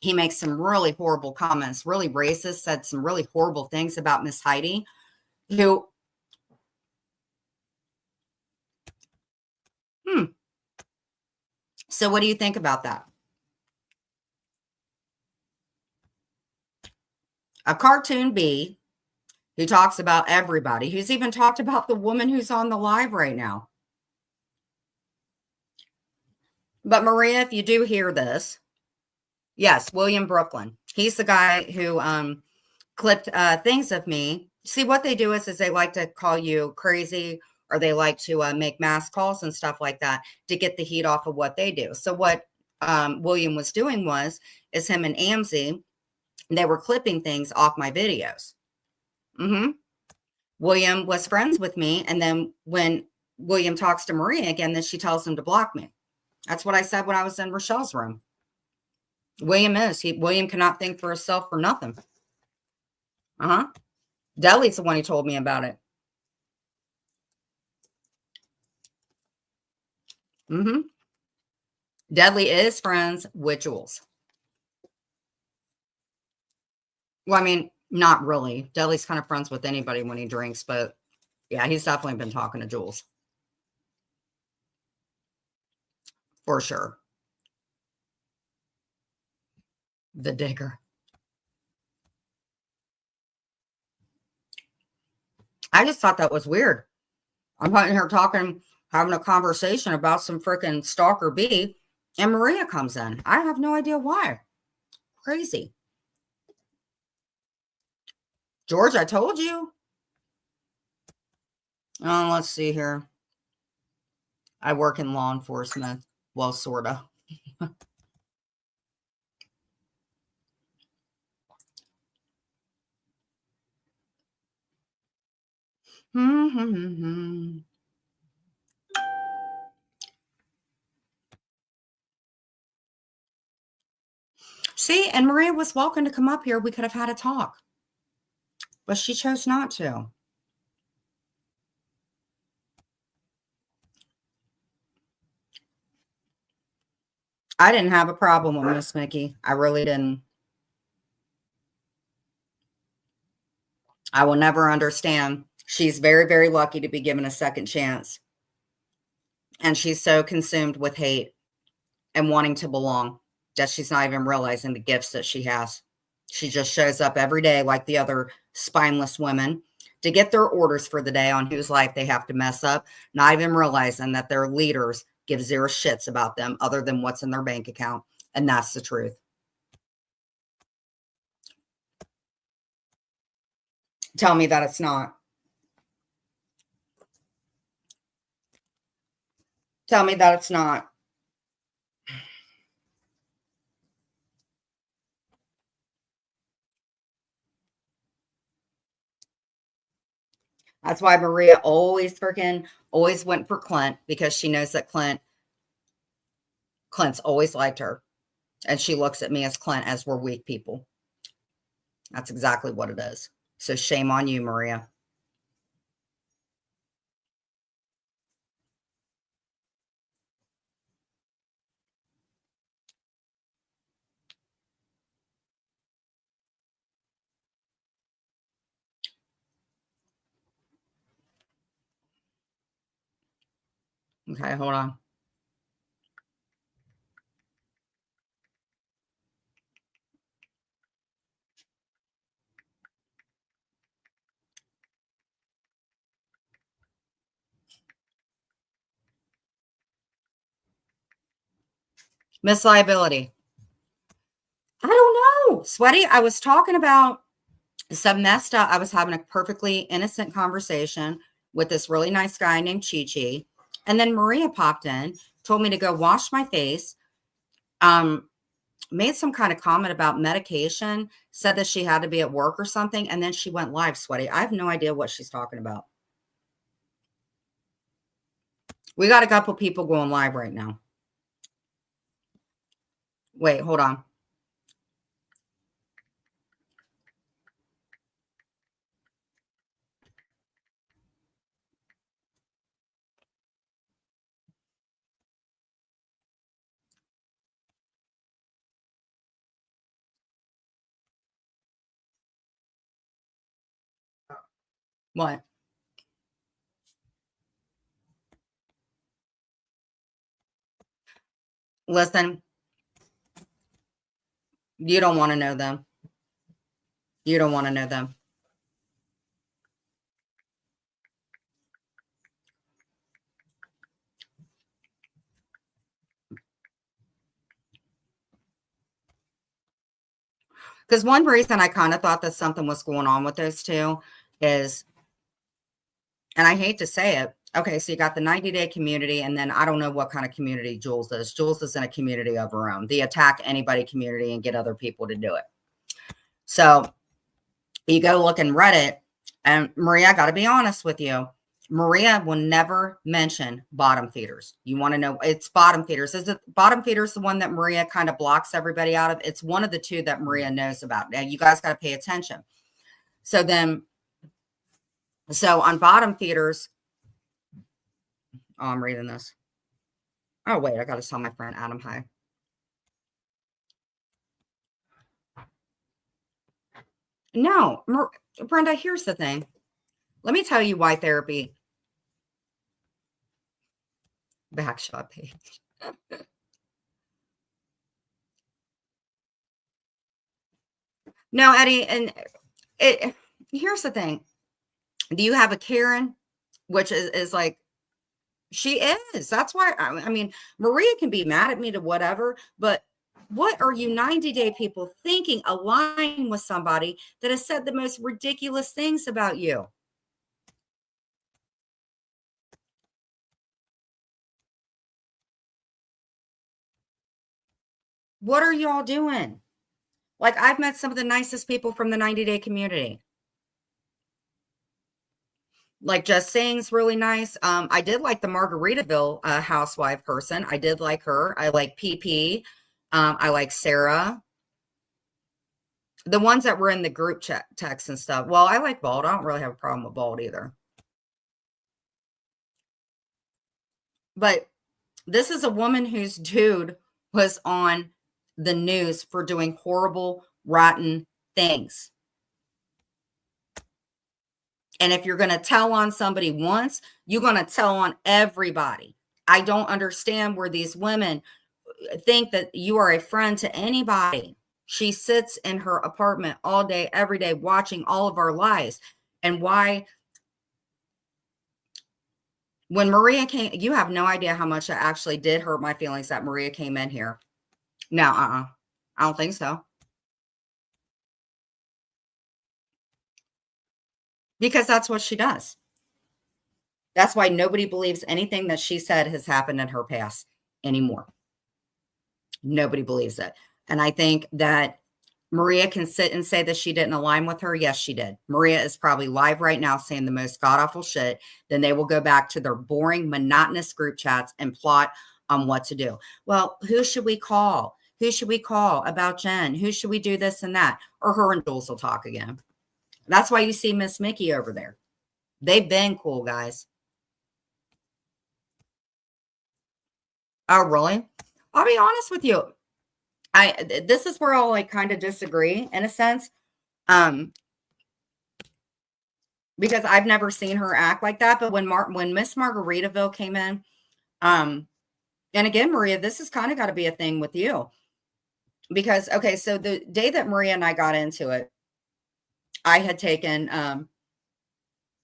He makes some really horrible comments, really racist, said some really horrible things about Miss Heidi, who So what do you think about that? A cartoon bee who talks about everybody, who's even talked about the woman who's on the live right now. But Maria, if you do hear this, yes, William Brooklyn. He's the guy who clipped things of me. See, what they do is they like to call you crazy, or they like to make mass calls and stuff like that to get the heat off of what they do. So what William was doing is him and Amzie, they were clipping things off my videos. William was friends with me, and then when William talks to Maria again, then she tells him to block me. That's what I said when I was in Rochelle's room. William cannot think for himself for nothing. Deli's the one who told me about it. Deadly is friends with Jules. Well, I mean, not really. Deli's kind of friends with anybody when he drinks, but yeah, he's definitely been talking to Jules. For sure. The digger. I just thought that was weird. I'm out here talking, having a conversation about some freaking stalker bee, and Maria comes in. I have no idea why. Crazy. George, I told you. Oh, let's see here. I work in law enforcement. Well, sort of. See, and Maria was welcome to come up here. We could have had a talk, but she chose not to. I didn't have a problem with Miss Mickey. I really didn't. I will never understand. She's very, very lucky to be given a second chance. And she's so consumed with hate and wanting to belong that she's not even realizing the gifts that she has. She just shows up every day like the other spineless women to get their orders for the day on whose life they have to mess up, not even realizing that their leaders give zero shits about them other than what's in their bank account. And that's the truth. Tell me that it's not. Tell me that it's not. That's why Maria always went for Clint, because she knows that Clint's always liked her. And she looks at me as Clint as we're weak people. That's exactly what it is. So shame on you, Maria. Okay, hold on. Miss Liability. I don't know. Sweaty, I was talking about some messed up. I was having a perfectly innocent conversation with this really nice guy named Chi Chi. And then Maria popped in, told me to go wash my face, made some kind of comment about medication, said that she had to be at work or something. And then she went live, Sweaty. I have no idea what she's talking about. We got a couple people going live right now. Wait, hold on. What? Listen, you don't want to know them. You don't want to know them. Because one reason I kind of thought that something was going on with those two is, and I hate to say it, okay, so you got the 90-day community, and then I don't know what kind of community Jules is. Jules is in a community of her own, the attack anybody community and get other people to do it. So you go look in Reddit, and Maria, I got to be honest with you. Maria will never mention bottom feeders. You want to know, it's bottom feeders. Is it bottom feeders the one that Maria kind of blocks everybody out of? It's one of the two that Maria knows about. Now, you guys got to pay attention. So on bottom feeders, oh, I'm reading this. Oh, wait, I got to tell my friend Adam hi. No, Brenda, here's the thing. Let me tell you why therapy. Backshot page. No, Eddie, and here's the thing. Do you have a Karen? Which is like, she is. That's why, I mean, Maria can be mad at me to whatever, but what are you 90-day people thinking aligning with somebody that has said the most ridiculous things about you? What are y'all doing? Like, I've met some of the nicest people from the 90-day community. Like, Just Saying's really nice. I did like the Margaritaville housewife person. I did like her. I like PP. I like Sarah. The ones that were in the group chat text and stuff. Well, I like Bald. I don't really have a problem with Bald either. But this is a woman whose dude was on the news for doing horrible, rotten things. And if you're going to tell on somebody once, you're going to tell on everybody. I don't understand where these women think that you are a friend to anybody. She sits in her apartment all day, every day, watching all of our lives. And why, when Maria came, you have no idea how much it actually did hurt my feelings that Maria came in here. No, I don't think so. Because that's what she does. That's why nobody believes anything that she said has happened in her past anymore. Nobody believes it. And I think that Maria can sit and say that she didn't align with her. Yes, she did. Maria is probably live right now saying the most god-awful shit. Then they will go back to their boring, monotonous group chats and plot on what to do. Well, who should we call? Who should we call about Jen? Who should we do this and that? Or her and Jules will talk again. That's why you see Miss Mickey over there. They've been cool, guys. Oh, really? I'll be honest with you. This is where I'll like kind of disagree in a sense. Because I've never seen her act like that. But when Miss Margaritaville came in, and again, Maria, this has kind of got to be a thing with you. Because, okay, so the day that Maria and I got into it, I had taken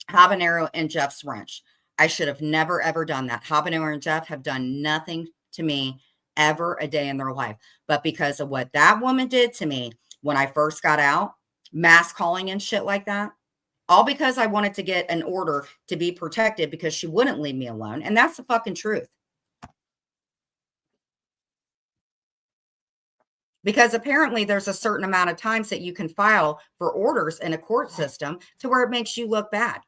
habanero and Jeff's wrench. I should have never, ever done that. Habanero and Jeff have done nothing to me ever a day in their life. But because of what that woman did to me when I first got out, mass calling and shit like that, all because I wanted to get an order to be protected because she wouldn't leave me alone. And that's the fucking truth. Because apparently there's a certain amount of times that you can file for orders in a court system to where it makes you look bad.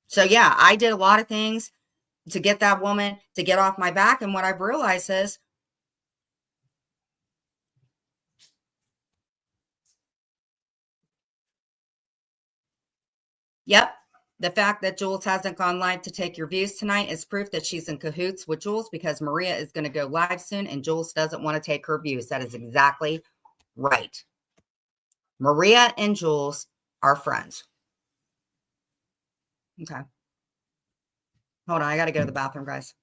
So yeah, I did a lot of things to get that woman to get off my back. And what I've realized is, yep, the fact that Jules hasn't gone live to take your views tonight is proof that she's in cahoots with Jules, because Maria is going to go live soon and Jules doesn't want to take her views. That is exactly right. Maria and Jules are friends. Okay. Hold on. I got to go to the bathroom, guys.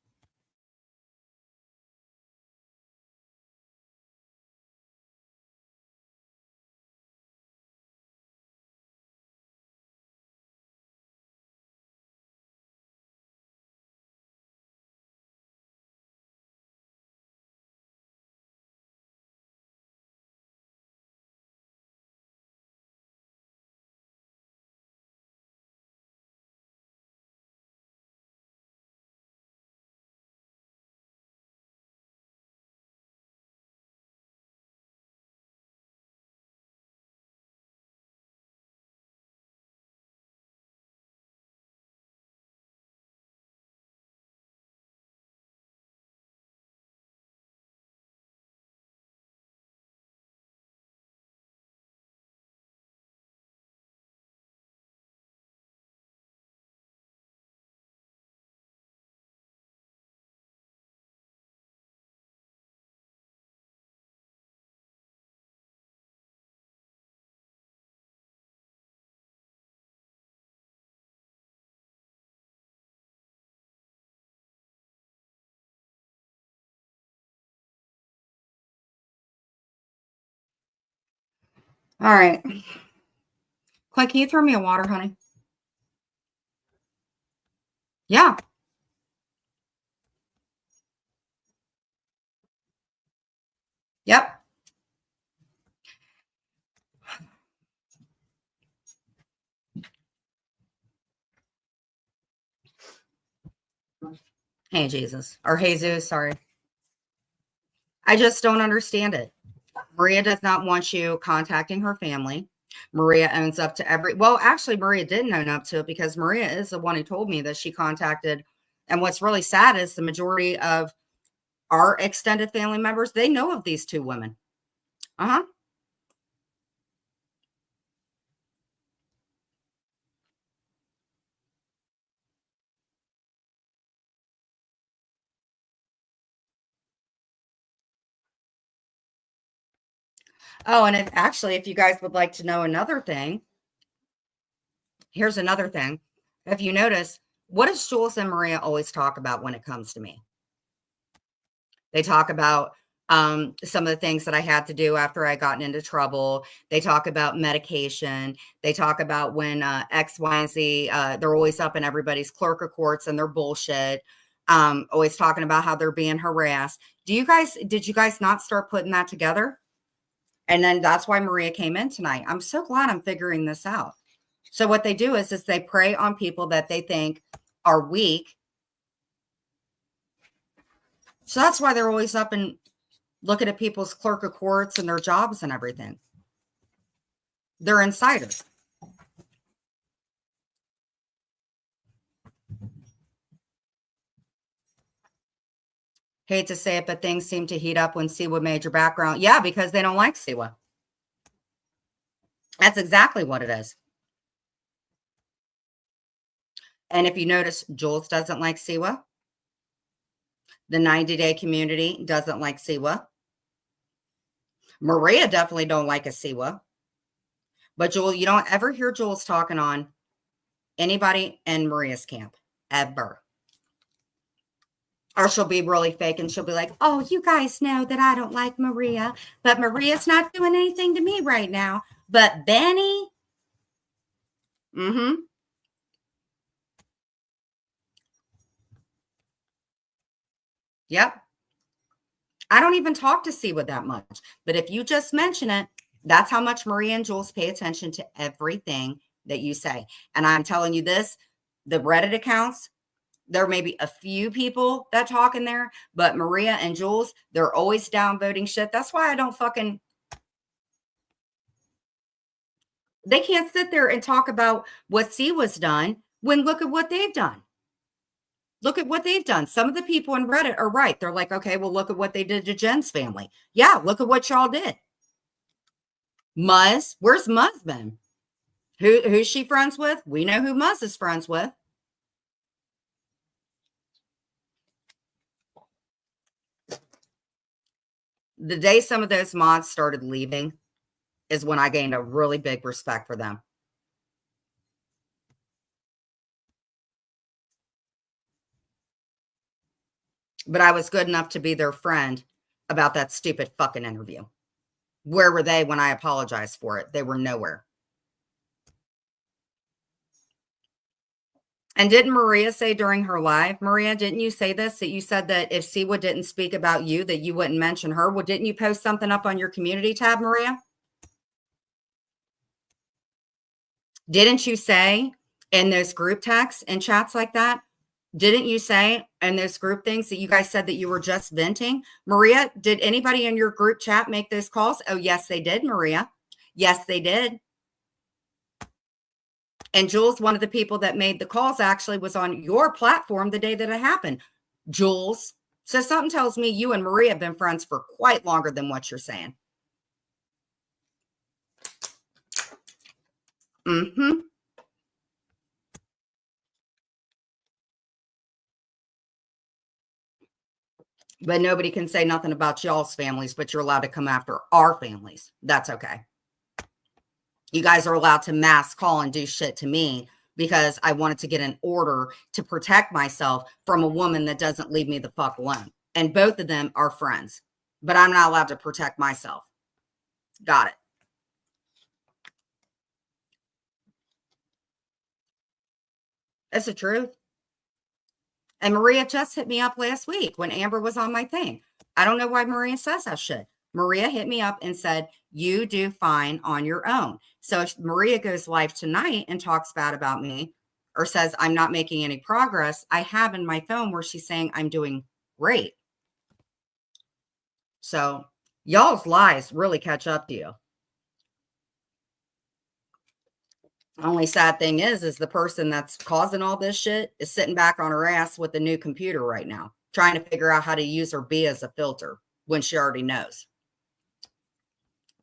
All right. Clay, can you throw me a water, honey? Yeah. Yep. Hey, Jesus. Or Jesus, sorry. I just don't understand it. Maria does not want you contacting her family. Maria owns up to well, actually, Maria didn't own up to it because Maria is the one who told me that she contacted. And what's really sad is the majority of our extended family members, they know of these two women. Uh-huh. Oh, and if you guys would like to know another thing, here's another thing. If you notice, what does Jules and Maria always talk about when it comes to me? They talk about some of the things that I had to do after I gotten into trouble. They talk about medication. They talk about when X, Y, and Z, they're always up in everybody's clerk of courts and their bullshit. Always talking about how they're being harassed. Did you guys not start putting that together? And then that's why Maria came in tonight. I'm so glad I'm figuring this out. So what they do is they prey on people that they think are weak. So that's why they're always up and looking at people's clerk of courts and their jobs and everything. They're insiders. Hate to say it, but things seem to heat up when Siwa made your background. Yeah, because they don't like Siwa. That's exactly what it is. And if you notice, Jules doesn't like Siwa. The 90-day community doesn't like Siwa. Maria definitely don't like a Siwa. But Jules, you don't ever hear Jules talking on anybody in Maria's camp, ever. Or she'll be really fake and she'll be like, oh, you guys know that I don't like Maria, but Maria's not doing anything to me right now. But Benny, yep. I don't even talk to Siwa that much. But if you just mention it, that's how much Maria and Jules pay attention to everything that you say. And I'm telling you this, the Reddit accounts, there may be a few people that talk in there, but Maria and Jules, they're always downvoting shit. That's why I don't fucking, they can't sit there and talk about what Siwa's done when look at what they've done. Look at what they've done. Some of the people in Reddit are right. They're like, okay, well, look at what they did to Jen's family. Yeah, look at what y'all did. Muzz, where's Muzz been? Who's she friends with? We know who Muzz is friends with. The day some of those mods started leaving is when I gained a really big respect for them. But I was good enough to be their friend about that stupid fucking interview. Where were they when I apologized for it? They were nowhere. And didn't Maria say during her live, Maria, didn't you say this, that you said that if Siwa didn't speak about you, that you wouldn't mention her? Well, didn't you post something up on your community tab, Maria? Didn't you say in those group texts and chats like that, didn't you say in those group things that you guys said that you were just venting? Maria, did anybody in your group chat make those calls? Oh, yes, they did, Maria. Yes, they did. And Jules, one of the people that made the calls actually was on your platform the day that it happened. Jules. So something tells me you and Maria have been friends for quite longer than what you're saying. Mm-hmm. But nobody can say nothing about y'all's families, but you're allowed to come after our families. That's okay. You guys are allowed to mass call and do shit to me because I wanted to get an order to protect myself from a woman that doesn't leave me the fuck alone. And both of them are friends, but I'm not allowed to protect myself. Got it. It's the truth. And Maria just hit me up last week when Amber was on my thing. I don't know why Maria says that shit. Maria hit me up and said, you do fine on your own. So if Maria goes live tonight and talks bad about me or says I'm not making any progress, I have in my phone where she's saying I'm doing great. So y'all's lies really catch up to you. Only sad thing is the person that's causing all this shit is sitting back on her ass with a new computer right now, trying to figure out how to use her B as a filter when she already knows.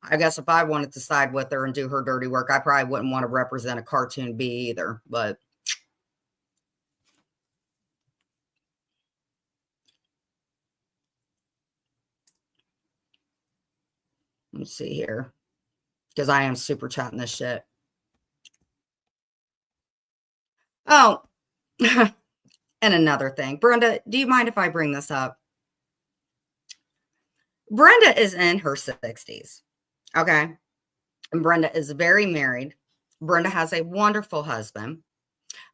I guess if I wanted to side with her and do her dirty work, I probably wouldn't want to represent a cartoon B either, but let's see here, because I am super chatting this shit. Oh, and another thing. Brenda, do you mind if I bring this up? Brenda is in her 60s, okay? And Brenda is very married. Brenda has a wonderful husband.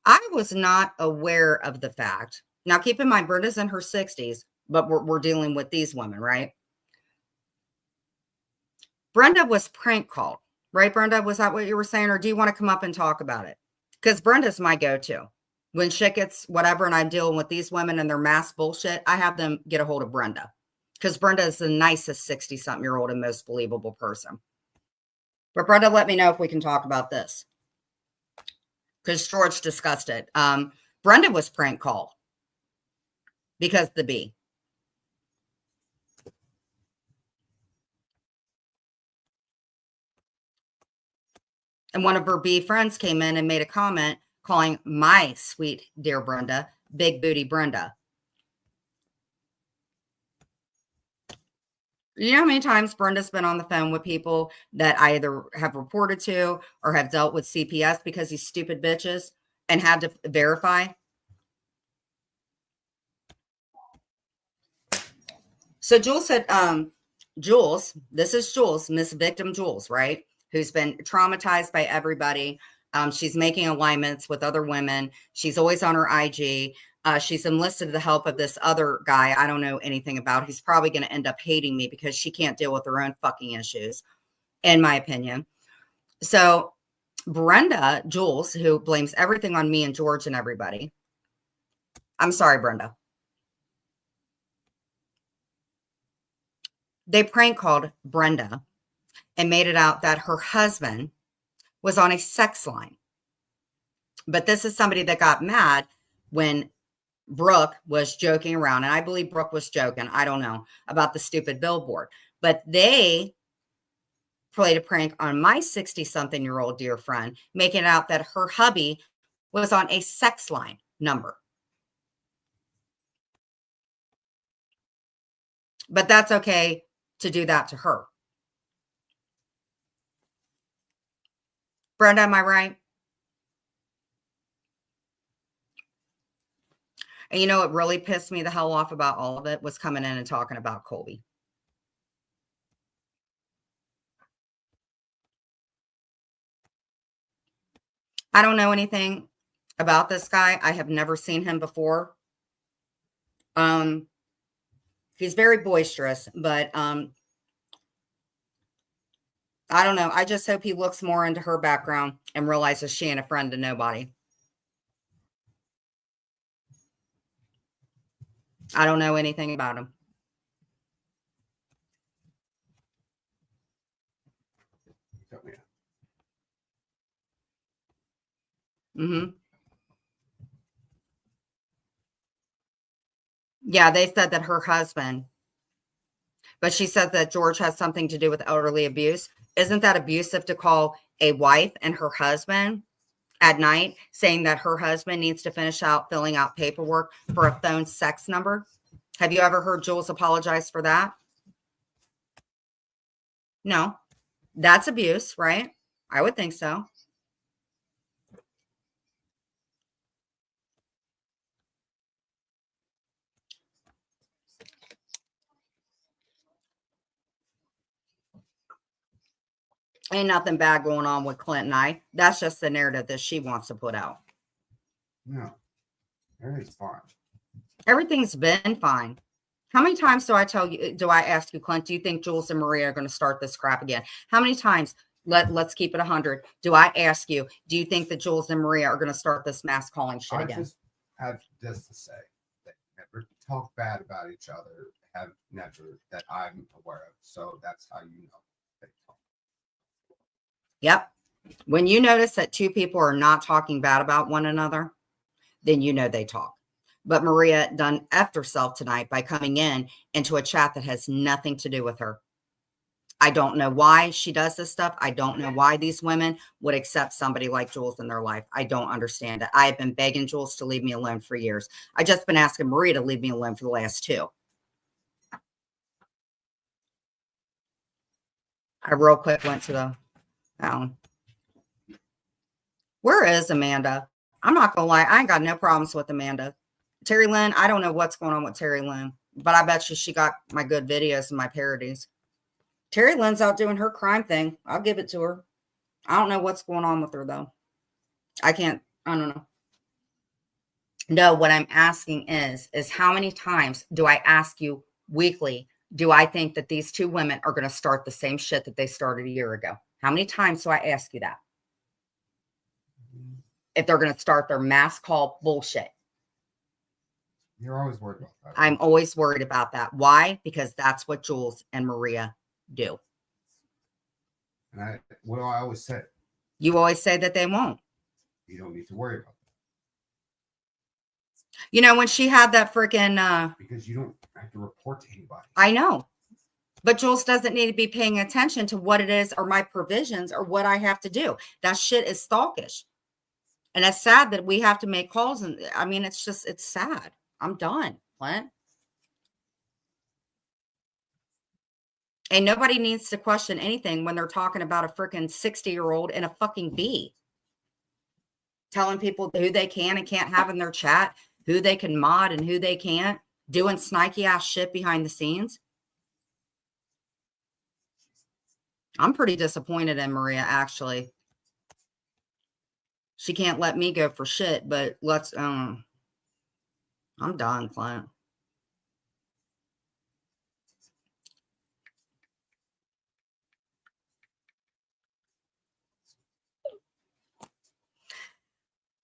I was not aware of the fact. Now, keep in mind, Brenda's in her 60s, but we're dealing with these women, right? Brenda was prank called, right, Brenda? Was that what you were saying? Or do you want to come up and talk about it? Because Brenda's my go-to. When shit gets whatever and I'm dealing with these women and their mass bullshit, I have them get a hold of Brenda. Because Brenda is the nicest 60-something-year-old and most believable person. But Brenda, let me know if we can talk about this. Because George discussed it. Brenda was prank called because the B. And one of her B friends came in and made a comment calling my sweet dear Brenda, Big Booty Brenda. You know how many times Brenda's been on the phone with people that I either have reported to or have dealt with CPS because these stupid bitches and had to verify? So Jules said, Jules, this is Jules, Miss Victim Jules, right? Who's been traumatized by everybody. She's making alignments with other women. She's always on her IG. She's enlisted the help of this other guy I don't know anything about. He's probably going to end up hating me because she can't deal with her own fucking issues, in my opinion. So Brenda, Jules, who blames everything on me and George and everybody. I'm sorry, Brenda. They prank called Brenda and made it out that her husband was on a sex line. But this is somebody that got mad when Brooke was joking around. And I believe Brooke was joking. I don't know about the stupid billboard. But they played a prank on my 60-something-year-old dear friend, making it out that her hubby was on a sex line number. But that's okay to do that to her. Brenda, am I right? And you know what really pissed me the hell off about all of it was coming in and talking about Colby. I don't know anything about this guy. I have never seen him before. He's very boisterous, but I don't know. I just hope he looks more into her background and realizes she ain't a friend to nobody. I don't know anything about him. Mm-hmm. Yeah, they said that her husband, but she said that George has something to do with elderly abuse. Isn't that abusive to call a wife and her husband at night saying that her husband needs to finish out filling out paperwork for a phone sex number? Have you ever heard Jules apologize for that? No, that's abuse, right? I would think so. Ain't nothing bad going on with Clint and I. That's just the narrative that she wants to put out. No, everything's fine. Everything's been fine. How many times do I ask you, Clint, do you think Jules and Maria are going to start this crap again? How many times, let's keep it 100, do I ask you, do you think that Jules and Maria are going to start this mass calling shit I again? just have this to say. They never talk bad about each other, have never, that I'm aware of. So that's how you know they talk. Yep. When you notice that two people are not talking bad about one another, then you know they talk. But Maria done effed herself tonight by coming into a chat that has nothing to do with her. I don't know why she does this stuff. I don't know why these women would accept somebody like Jules in their life. I don't understand it. I have been begging Jules to leave me alone for years. I just been asking Maria to leave me alone for the last 2. I real quick went to the, where is Amanda? I'm not going to lie. I ain't got no problems with Amanda. Terry Lynn, I don't know what's going on with Terry Lynn, but I bet you she got my good videos and my parodies. Terry Lynn's out doing her crime thing. I'll give it to her. I don't know what's going on with her, though. I don't know. No, what I'm asking is how many times do I ask you weekly, do I think that these two women are going to start the same shit that they started a year ago? How many times do I ask you that? If they're going to start their mass call bullshit. You're always worried about that. I'm always worried about that. Why? Because that's what Jules and Maria do. And what do I always say? You always say that they won't. You don't need to worry about that. You know, when she had that freaking... because you don't have to report to anybody. I know. But Jules doesn't need to be paying attention to what it is or my provisions or what I have to do. That shit is stalkish. And it's sad that we have to make calls. And I mean, it's sad. I'm done, Clint. And nobody needs to question anything when they're talking about a freaking 60-year-old and a fucking bee. Telling people who they can and can't have in their chat, who they can mod and who they can't, doing snikey ass shit behind the scenes. I'm pretty disappointed in Maria, actually. She can't let me go for shit, but I'm done, Clint.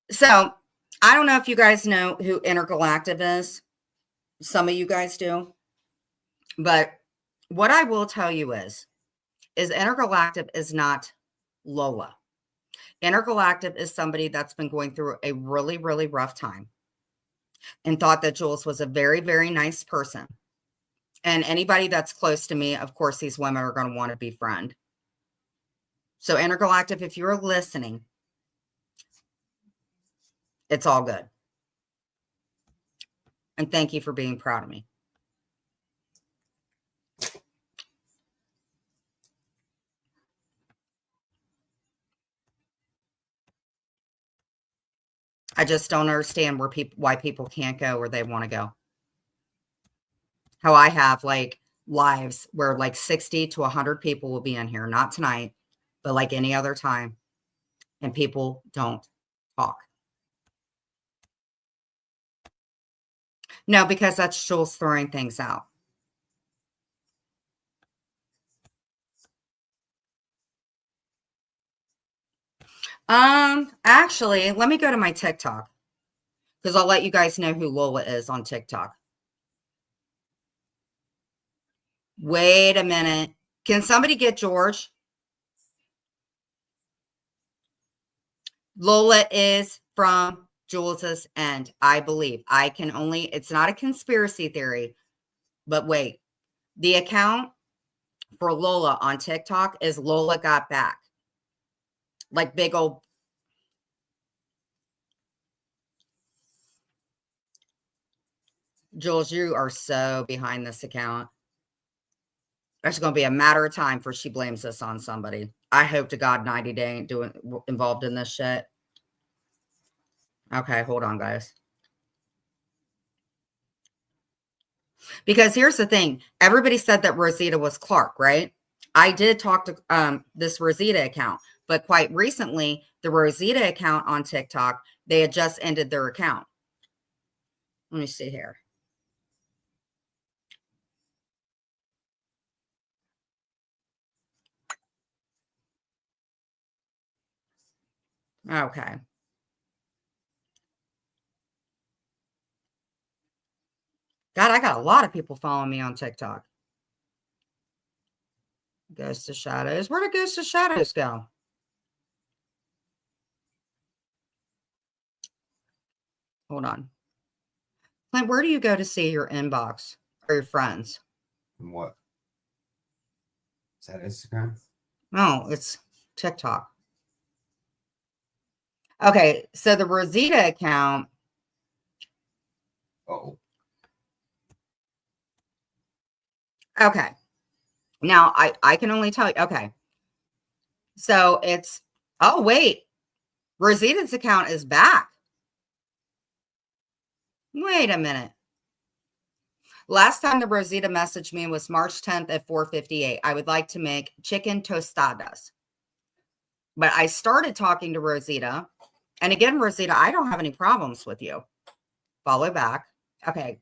So I don't know if you guys know who Intergalactive is. Some of you guys do. But what I will tell you is Intergalactive is not Lola. Intergalactive is somebody that's been going through a really, really rough time and thought that Jules was a very, very nice person. And anybody that's close to me, of course, these women are going to want to befriend. So Intergalactive, if you're listening, it's all good. And thank you for being proud of me. I just don't understand why people can't go where they want to go. How I have like lives where like 60 to 100 people will be in here, not tonight, but like any other time. And people don't talk. No, because that's Jules throwing things out. Actually, let me go to my TikTok because I'll let you guys know who Lola is on TikTok. Wait a minute. Can somebody get George? Lola is from Jules's end, I believe. It's not a conspiracy theory, but wait. The account for Lola on TikTok is Lola Got Back. Like big old. Jules, you are so behind this account. It's going to be a matter of time before she blames this on somebody. I hope to God 90 Day ain't involved in this shit. Okay, hold on, guys. Because here's the thing. Everybody said that Rosita was Clark, right? I did talk to this Rosita account, but quite recently, the Rosita account on TikTok They had just ended their account. Let me see here. Okay. God, I got a lot of people following me on TikTok. Ghost of Shadows. Where did Ghost of Shadows go? Hold on. Clint, where do you go to see your inbox or your friends? And what? Is that Instagram? No, it's TikTok. Okay, so the Rosita account. Oh. Okay. Now, I can only tell you. Okay. So it's, oh, wait. Rosita's account is back. Wait a minute. Last time the Rosita messaged me was March 10th at 4:58. I would like to make chicken tostadas. But I started talking to Rosita. And again, Rosita, I don't have any problems with you. Follow back. Okay.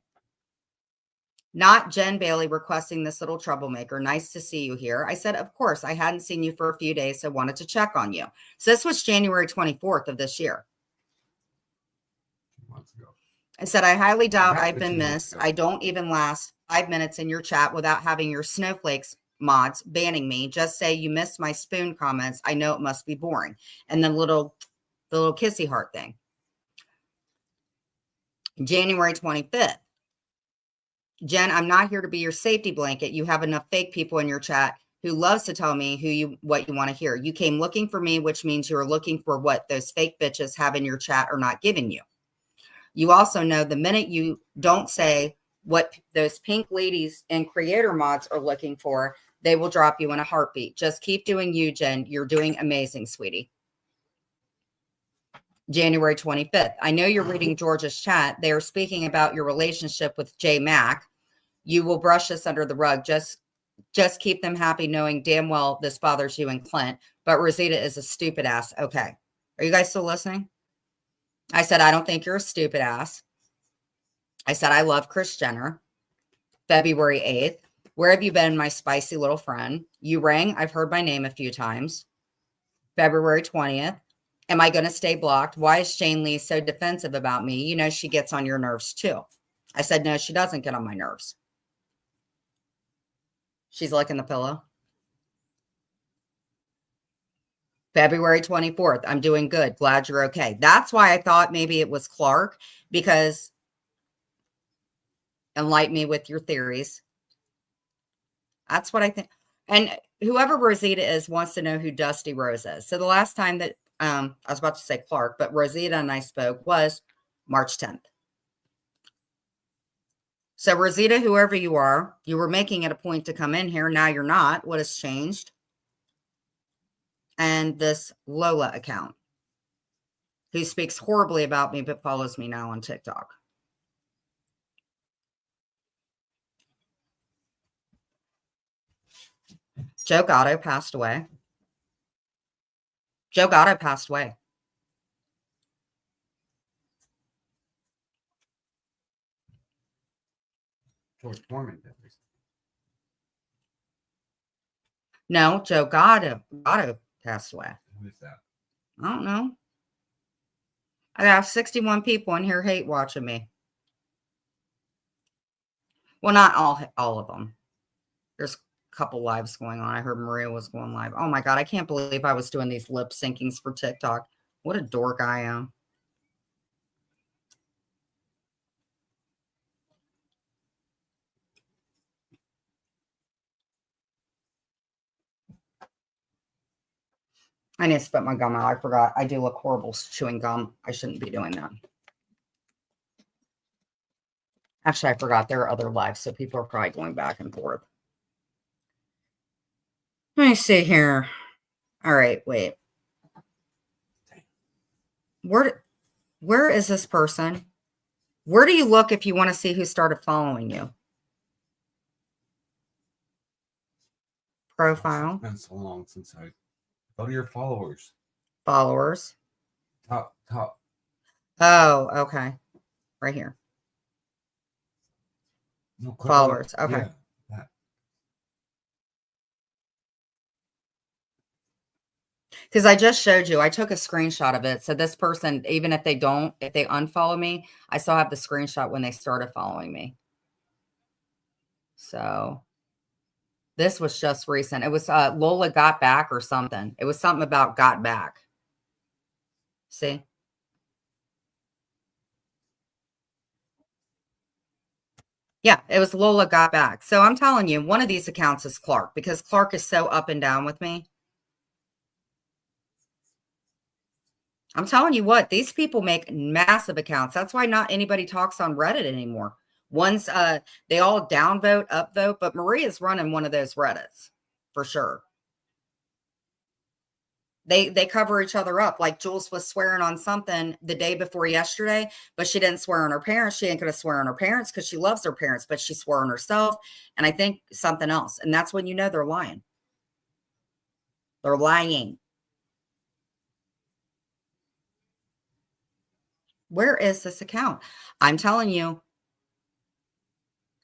Not Jen Bailey requesting this little troublemaker. Nice to see you here. I said, of course, I hadn't seen you for a few days, so wanted to check on you. So this was January 24th of this year. 2 months ago. I said, I highly doubt Exactly I've been 2 months missed. ago. I don't even last 5 minutes in your chat without having your snowflakes mods banning me. Just say you missed my spoon comments. I know it must be boring. And then the little kissy heart thing. January 25th. Jen, I'm not here to be your safety blanket. You have enough fake people in your chat who loves to tell me what you want to hear. You came looking for me, which means you're looking for what those fake bitches have in your chat are not giving you. You also know the minute you don't say what those pink ladies and creator mods are looking for, they will drop you in a heartbeat. Just keep doing you, Jen. You're doing amazing, sweetie. January 25th. I know you're reading George's chat. They are speaking about your relationship with J Mac. You will brush this under the rug. Just keep them happy knowing damn well this bothers you and Clint. But Rosita is a stupid ass. Okay. Are you guys still listening? I said, I don't think you're a stupid ass. I said, I love Kris Jenner. February 8th. Where have you been, my spicy little friend? You rang. I've heard my name a few times. February 20th. Am I going to stay blocked? Why is Shane Lee so defensive about me? You know, she gets on your nerves too. I said, no, she doesn't get on my nerves. She's licking the pillow. February 24th. I'm doing good. Glad you're okay. That's why I thought maybe it was Clark, because enlighten me with your theories. That's what I think. And whoever Rosita is wants to know who Dusty Rose is. So the last time that I was about to say Clark, but Rosita and I spoke was March 10th. So Rosita, whoever you are, you were making it a point to come in here. Now you're not. What has changed? And this Lola account, who speaks horribly about me but follows me now on TikTok. Joe Gatto passed away. Joe Gatto passed away. George Foreman did this. No, Joe Gatto passed away. Who is that? I don't know. I got 61 people in here hate watching me. Well, not all of them. There's a couple lives going on. I heard Maria was going live. Oh my God, I can't believe I was doing these lip syncings for TikTok. What a dork I am. I need to spit my gum out. I forgot. I do look horrible chewing gum. I shouldn't be doing that. Actually, I forgot there are other lives, so people are probably going back and forth. Let me see here. All right, wait. Where is this person? Where do you look if you want to see who started following you? Profile. It's been so long since I go to your followers. Followers. Top. Oh, okay. Right here. No, click Followers. on, Okay. yeah, that. Because I just showed you, I took a screenshot of it. So this person, even if they unfollow me, I still have the screenshot when they started following me. So this was just recent. It was Lola got back or something. It was something about got back. See? Yeah, it was Lola got back. So I'm telling you, one of these accounts is Clark because Clark is so up and down with me. I'm telling you what, these people make massive accounts. That's why not anybody talks on Reddit anymore. One's they all downvote, upvote, but Maria's running one of those Reddits for sure. They cover each other up. Like Jules was swearing on something the day before yesterday, but she didn't swear on her parents. She ain't gonna swear on her parents because she loves her parents, but she swore on herself and I think something else. And that's when you know they're lying. They're lying. Where is this account? I'm telling you.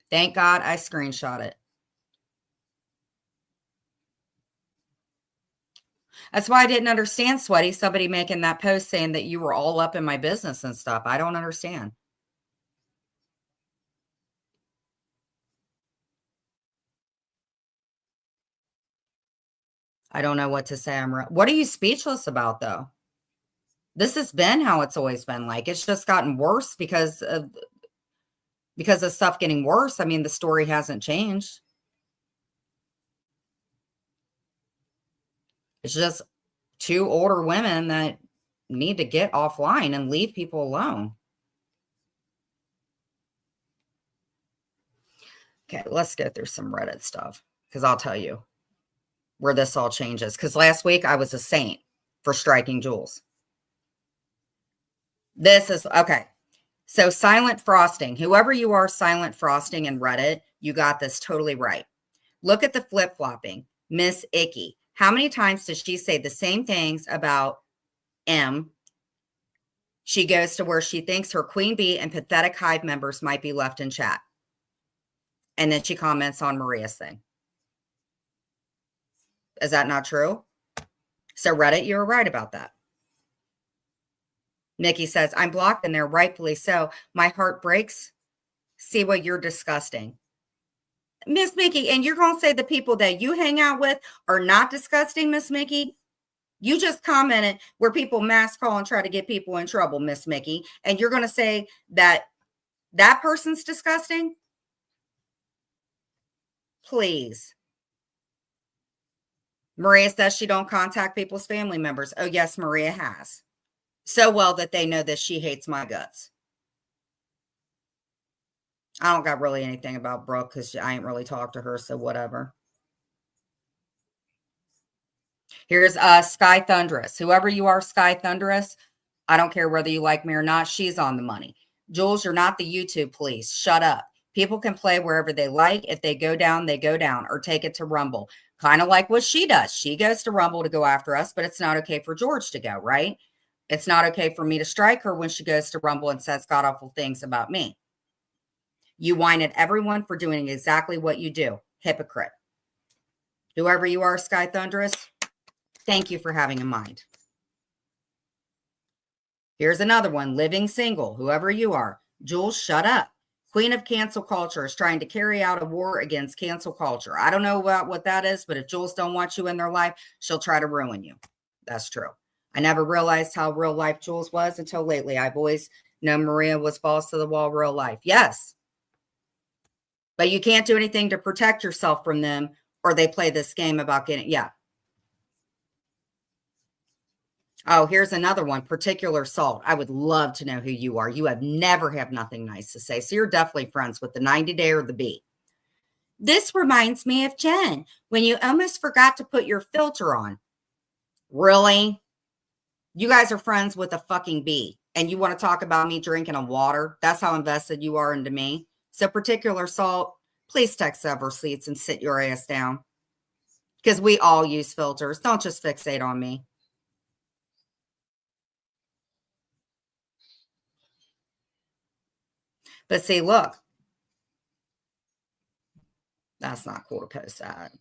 Thank God I screenshot it. That's why I didn't understand, Sweaty, somebody making that post saying that you were all up in my business and stuff. I don't understand. I don't know what to say. What are you speechless about, though? This has been how it's always been like. It's just gotten worse because of stuff getting worse. I mean, the story hasn't changed. It's just two older women that need to get offline and leave people alone. Okay, let's go through some Reddit stuff because I'll tell you where this all changes. Because last week I was a saint for striking Jules. This is okay. So silent frosting, whoever you are, silent frosting in Reddit, you got this totally right. Look at the flip-flopping. Miss Icky. How many times does she say the same things about M? She goes to where she thinks her queen bee and pathetic hive members might be left in chat. And then she comments on Maria's thing. Is that not true? So Reddit, you're right about that. Nikki says, I'm blocked in there, rightfully so. My heart breaks. See what you're disgusting. Miss Mickey, and you're going to say the people that you hang out with are not disgusting, Miss Mickey? You just commented where people mass call and try to get people in trouble, Miss Mickey. And you're going to say that that person's disgusting? Please. Maria says she don't contact people's family members. Oh, yes, Maria has. So well that they know that she hates my guts. I don't got really anything about Brooke because I ain't really talked to her, so whatever. Here's Sky Thunderous. Whoever you are, Sky Thunderous, I don't care whether you like me or not. She's on the money. Jules, you're not the YouTube police. Shut up. People can play wherever they like. If they go down, or take it to Rumble. Kind of like what she does. She goes to Rumble to go after us, but it's not okay for George to go, right? It's not okay for me to strike her when she goes to Rumble and says god-awful things about me. You whine at everyone for doing exactly what you do. Hypocrite. Whoever you are, Sky Thunderous, thank you for having a mind. Here's another one, living single, whoever you are. Jules, shut up. Queen of cancel culture is trying to carry out a war against cancel culture. I don't know about what that is, but if Jules don't want you in their life, she'll try to ruin you. That's true. I never realized how real life Jules was until lately. I've always known Maria was balls to the wall real life. Yes. But you can't do anything to protect yourself from them, or they play this game about getting, yeah. Oh, here's another one, particular salt. I would love to know who you are. You never have nothing nice to say. So you're definitely friends with the 90 Day or the Bee. This reminds me of Jen, when you almost forgot to put your filter on. Really? You guys are friends with a fucking bee, and you want to talk about me drinking a water? That's how invested you are into me. So particular salt, please text several seats and sit your ass down. Because we all use filters. Don't just fixate on me. But see, look, that's not cool to post that.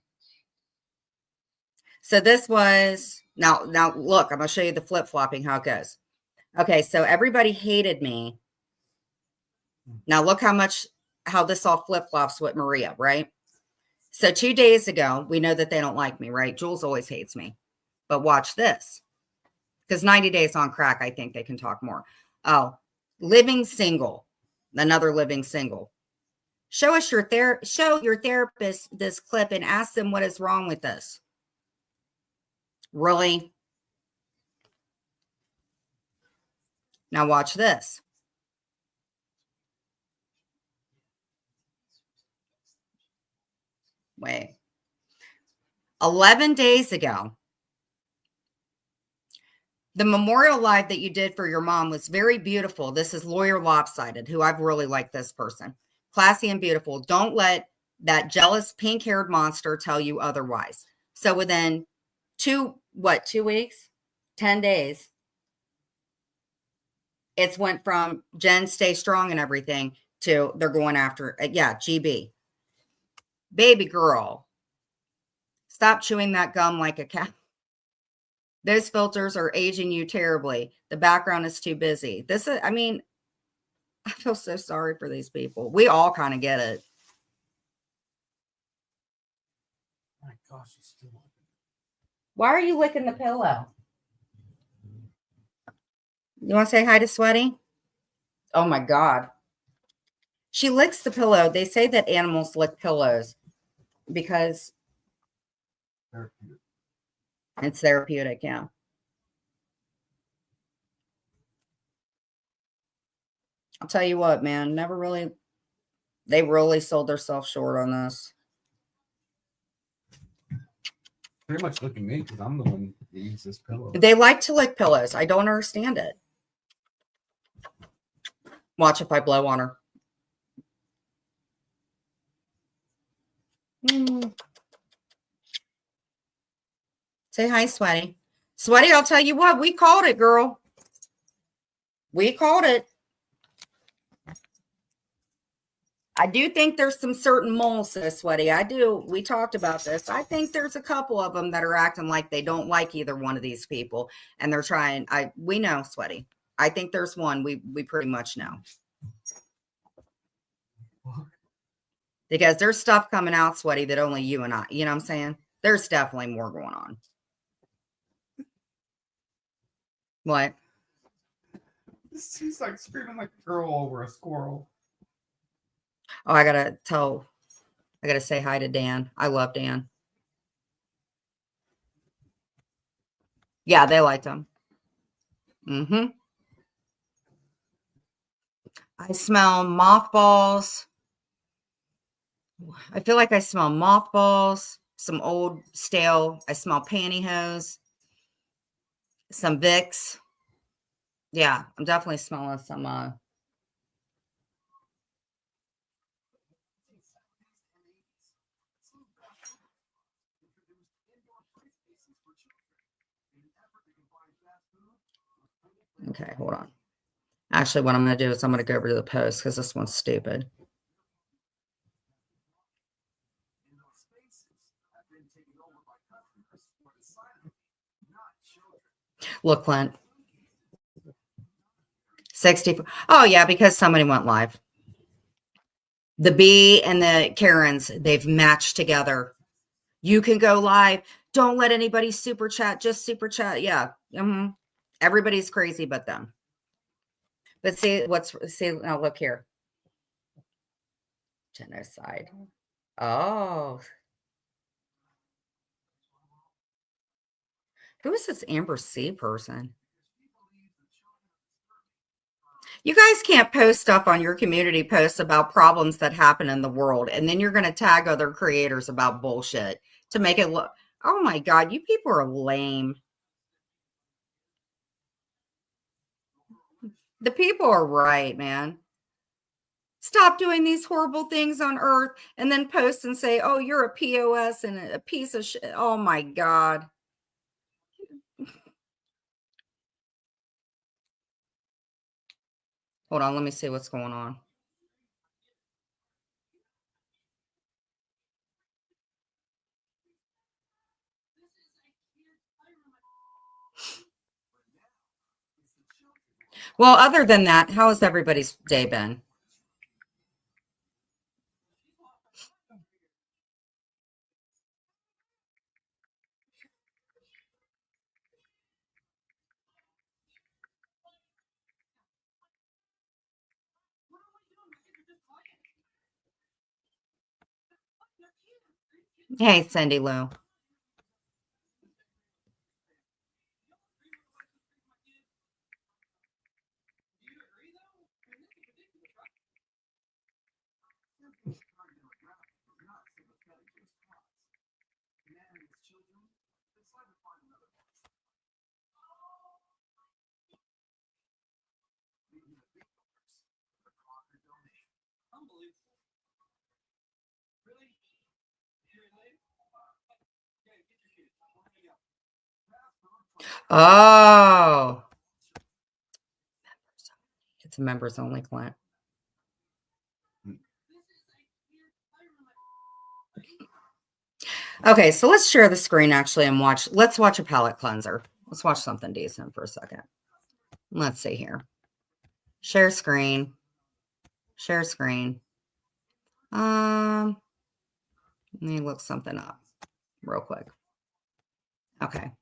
So this was, now look, I'm going to show you the flip-flopping, how it goes. Okay, so everybody hated me. Now look how this all flip-flops with Maria, right? So 2 days ago, we know that they don't like me, right? Jules always hates me. But watch this. Because 90 days on crack, I think they can talk more. Oh, living single. Another living single. Show your therapist this clip and ask them what is wrong with this. Really? Now watch this. Wait. 11 days ago, the memorial live that you did for your mom was very beautiful. This is Lawyer Lopsided, who I've really liked this person. Classy and beautiful. Don't let that jealous pink-haired monster tell you otherwise. So within 2 weeks, 10 days, it's went from Jen, stay strong and everything to they're going after, GB. Baby girl, stop chewing that gum like a cat. Those filters are aging you terribly. The background is too busy. This is, I mean, I feel so sorry for these people. We all kind of get it. My gosh, she's still on. Why are you licking the pillow? You want to say hi to Sweaty? Oh my God. She licks the pillow. They say that animals lick pillows because it's therapeutic, yeah. I'll tell you what, man, they really sold themselves short on this. Pretty much look at me because I'm the one that uses this pillow. They like to lick pillows. I don't understand it. Watch if I blow on her. Say hi, Sweaty. Sweaty, I'll tell you what, we called it, girl. We called it. I do think there's some certain moles, Sweaty. I do. We talked about this. I think there's a couple of them that are acting like they don't like either one of these people. And they're trying. We know, Sweaty. I think there's one we pretty much know. Because there's stuff coming out, Sweaty, that only you and I, you know what I'm saying? There's definitely more going on. What? She's like screaming like a girl over a squirrel. Oh, I gotta say hi to Dan. I love Dan. Yeah, they liked him. I smell mothballs. I feel like I smell mothballs, some old stale. I smell pantyhose, some Vicks. Yeah, I'm definitely smelling some okay, hold on. Actually, what I'm going to do is I'm going to go over to the post because this one's stupid. Look, Clint. 64. Oh, yeah, because somebody went live. The B and the Karens, they've matched together. You can go live. Don't let anybody super chat. Just super chat. Yeah. Everybody's crazy but them. But see, now look here. Genocide. Oh. Who is this Amber C person? You guys can't post stuff on your community posts about problems that happen in the world, and then you're going to tag other creators about bullshit to make it look, oh my God, you people are lame. The people are right, man. Stop doing these horrible things on Earth and then post and say, oh, you're a POS and a piece of shit. Oh my God. Hold on, let me see what's going on. Well, other than that, how has everybody's day been? Hey, Cindy Lou. Oh, it's a members only client. Okay, so let's share the screen actually and let's watch a palate cleanser. Let's watch something decent for a second. Let's see here. Share screen. Share screen. Let me look something up real quick. Okay.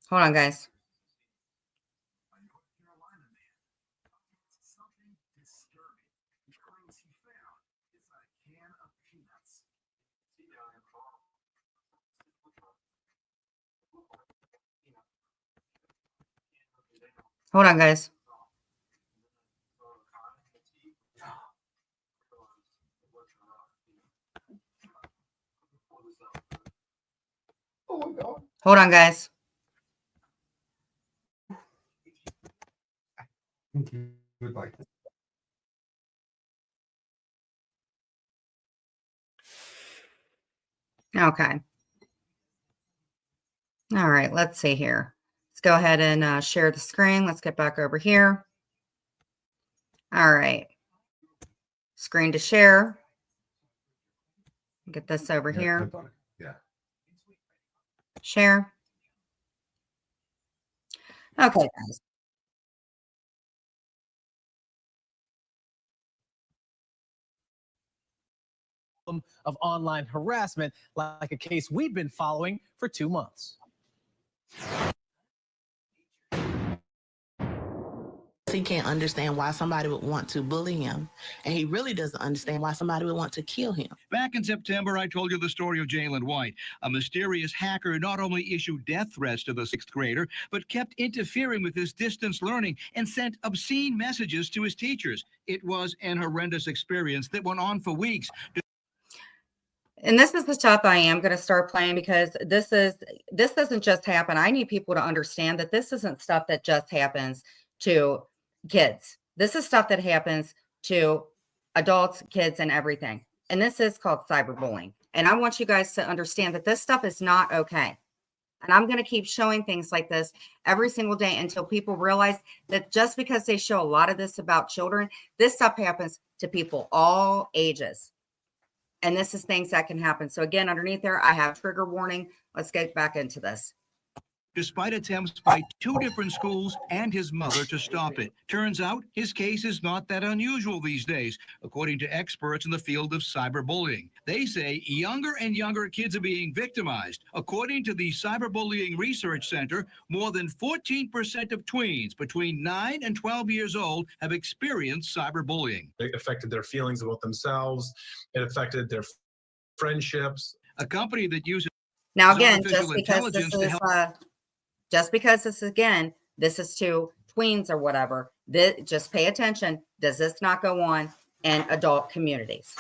Hold on, guys. Hold on, guys. Oh my God. Hold on, guys. Would like to. Okay. All right, let's see here. Let's go ahead and share the screen. Let's get back over here. All right. Screen to share. Get this over here. Click on it. Yeah. Share. Okay, guys. Of online harassment, like a case we've been following for 2 months. He can't understand why somebody would want to bully him, and he really doesn't understand why somebody would want to kill him. Back in September, I told you the story of Jalen White. A mysterious hacker not only issued death threats to the 6th grader, but kept interfering with his distance learning and sent obscene messages to his teachers. It was an horrendous experience that went on for weeks. And this is the stuff I am going to start playing because this doesn't just happen. I need people to understand that this isn't stuff that just happens to kids. This is stuff that happens to adults, kids, and everything. And this is called cyberbullying. And I want you guys to understand that this stuff is not okay. And I'm going to keep showing things like this every single day until people realize that just because they show a lot of this about children, this stuff happens to people all ages. And this is things that can happen. So again, underneath there, I have trigger warning. Let's get back into this. Despite attempts by 2 different schools and his mother to stop it. Turns out his case is not that unusual these days, according to experts in the field of cyberbullying. They say younger and younger kids are being victimized. According to the Cyberbullying Research Center, more than 14% of tweens between 9 and 12 years old have experienced cyberbullying. It affected their feelings about themselves. It affected their friendships. A company that uses Now, again, artificial intelligence to help. Just because this is to tweens or whatever, just pay attention. Does this not go on in adult communities?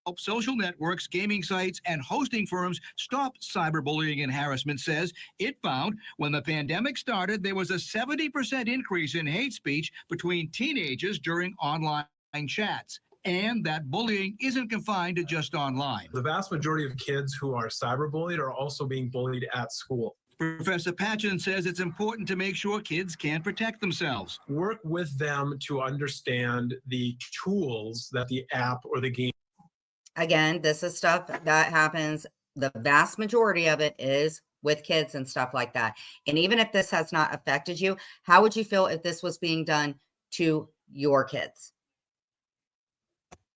Help social networks, gaming sites, and hosting firms stop cyberbullying and harassment, says it found when the pandemic started, there was a 70% increase in hate speech between teenagers during online chats. And that bullying isn't confined to just online. The vast majority of kids who are cyberbullied are also being bullied at school. Professor Patchen says it's important to make sure kids can protect themselves. Work with them to understand the tools that the app or the game. Again, this is stuff that happens. The vast majority of it is with kids and stuff like that. And even if this has not affected you, how would you feel if this was being done to your kids?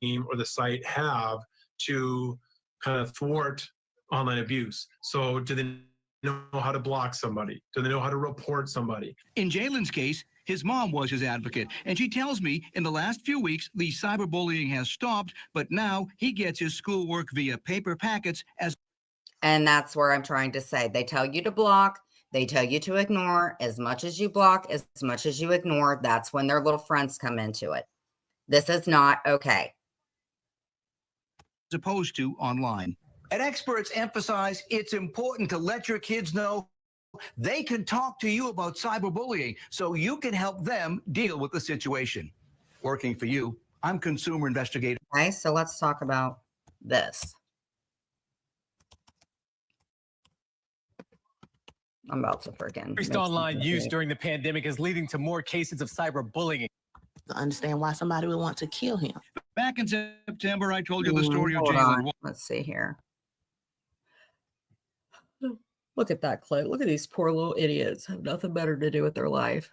Or the site have to kind of thwart online abuse. So do they know how to block somebody? Do they know how to report somebody? In Jalen's case, his mom was his advocate, and she tells me in the last few weeks, the cyberbullying has stopped, but now he gets his schoolwork via paper packets as. And that's where I'm trying to say. They tell you to block. They tell you to ignore. As much as you block, as much as you ignore, that's when their little friends come into it. This is not okay. As opposed to online. And experts emphasize it's important to let your kids know they can talk to you about cyberbullying so you can help them deal with the situation. Working for you, I'm consumer investigator. Okay, so let's talk about this. I'm about to freaking. Increased online use during the pandemic is leading to more cases of cyberbullying. To understand why somebody would want to kill him. Back in September, I told you the story of Hold Jalen. on. Let's see here. Look at that clip. Look at these poor little idiots. Have nothing better to do with their life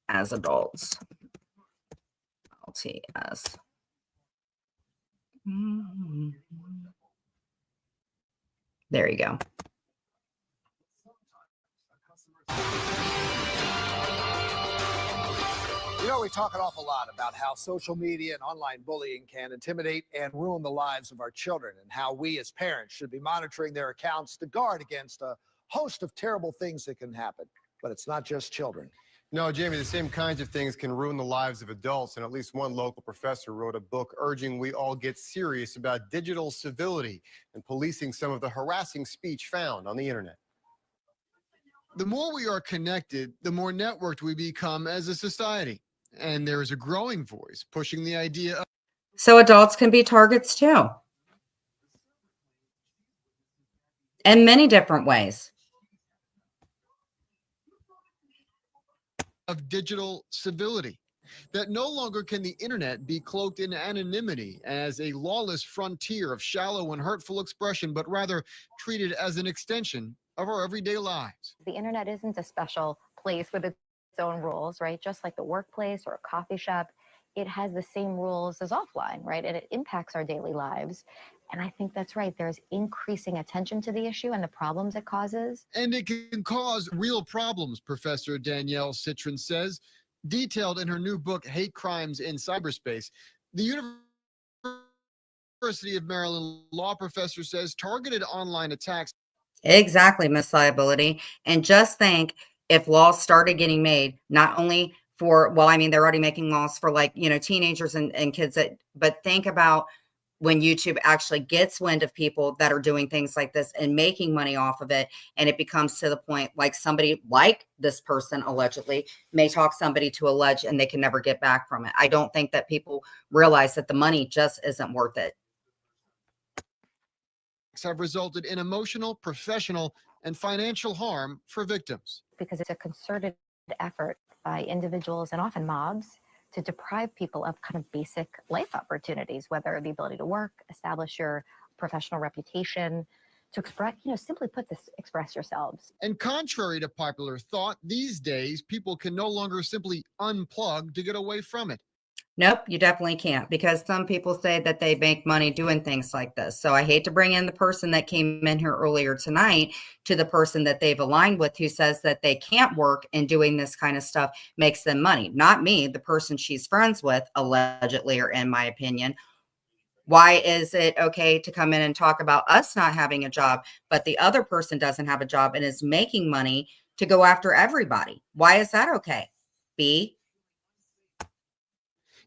as adults. LTS. There you go. You know, we talk an awful lot about how social media and online bullying can intimidate and ruin the lives of our children, and how we as parents should be monitoring their accounts to guard against a host of terrible things that can happen. But it's not just children. No, Jamie, the same kinds of things can ruin the lives of adults, and at least one local professor wrote a book urging we all get serious about digital civility and policing some of the harassing speech found on the internet. The more we are connected, the more networked we become as a society. And there is a growing voice pushing the idea of. So adults can be targets too. In many different ways. Of digital civility. That no longer can the internet be cloaked in anonymity as a lawless frontier of shallow and hurtful expression, but rather treated as an extension of our everyday lives. The internet isn't a special place with its own rules, right? Just like the workplace or a coffee shop, it has the same rules as offline, right? And it impacts our daily lives. And I think that's right. There's increasing attention to the issue and the problems it causes. And it can cause real problems, Professor Danielle Citron says, detailed in her new book, Hate Crimes in Cyberspace. The University of Maryland law professor says targeted online attacks. Exactly, Miss Liability. And just think, if laws started getting made, not only for, well, I mean, they're already making laws for, like, you know, teenagers and kids that, but think about when YouTube actually gets wind of people that are doing things like this and making money off of it. And it becomes to the point like somebody like this person allegedly may talk somebody to allege and they can never get back from it. I don't think that people realize that the money just isn't worth it. Have resulted in emotional, professional, and financial harm for victims. Because it's a concerted effort by individuals and often mobs to deprive people of kind of basic life opportunities, whether the ability to work, establish your professional reputation, to express, you know, simply put this, express yourselves. And contrary to popular thought, these days, people can no longer simply unplug to get away from it. Nope, you definitely can't, because some people say that they make money doing things like this. So I hate to bring in the person that came in here earlier tonight to the person that they've aligned with who says that they can't work and doing this kind of stuff makes them money. Not me, the person she's friends with, allegedly, or in my opinion. Why is it okay to come in and talk about us not having a job, but the other person doesn't have a job and is making money to go after everybody? Why is that okay? B.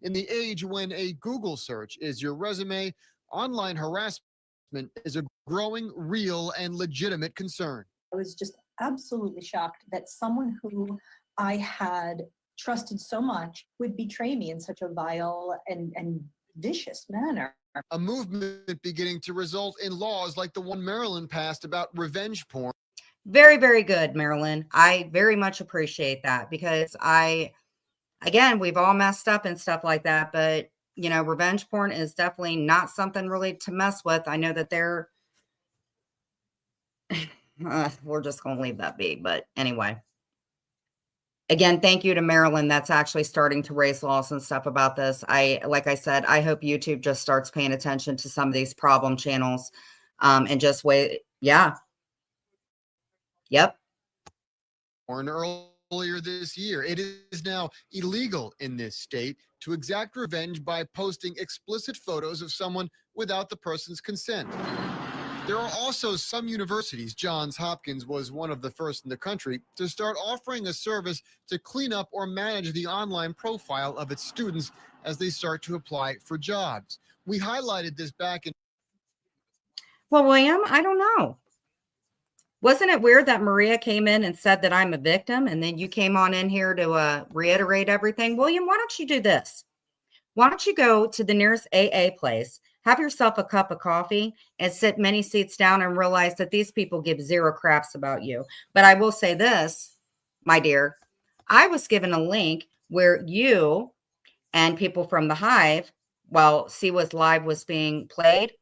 In the age when a Google search is your resume, online harassment is a growing, real, and legitimate concern. I was just absolutely shocked that someone who I had trusted so much would betray me in such a vile and vicious manner. A movement beginning to result in laws like the one Maryland passed about revenge porn. Very, very good, Marilyn. I very much appreciate that because again, we've all messed up and stuff like that, but you know, revenge porn is definitely not something really to mess with. I know that they're, we're just going to leave that be. But anyway, again, thank you to Marilyn. That's actually starting to raise laws and stuff about this. Like I said, I hope YouTube just starts paying attention to some of these problem channels, and just wait. Yeah. Yep. Earlier this year, it is now illegal in this state to exact revenge by posting explicit photos of someone without the person's consent. There are also some universities, Johns Hopkins was one of the first in the country, to start offering a service to clean up or manage the online profile of its students as they start to apply for jobs. We highlighted this back in. Well, William, I don't know. Wasn't it weird that Maria came in and said that I'm a victim, and then you came on in here to reiterate everything? William, why don't you do this? Why don't you go to the nearest AA place, have yourself a cup of coffee, and sit many seats down and realize that these people give zero craps about you. But I will say this, my dear, I was given a link where you and people from the Hive, while Siwa's live was being played,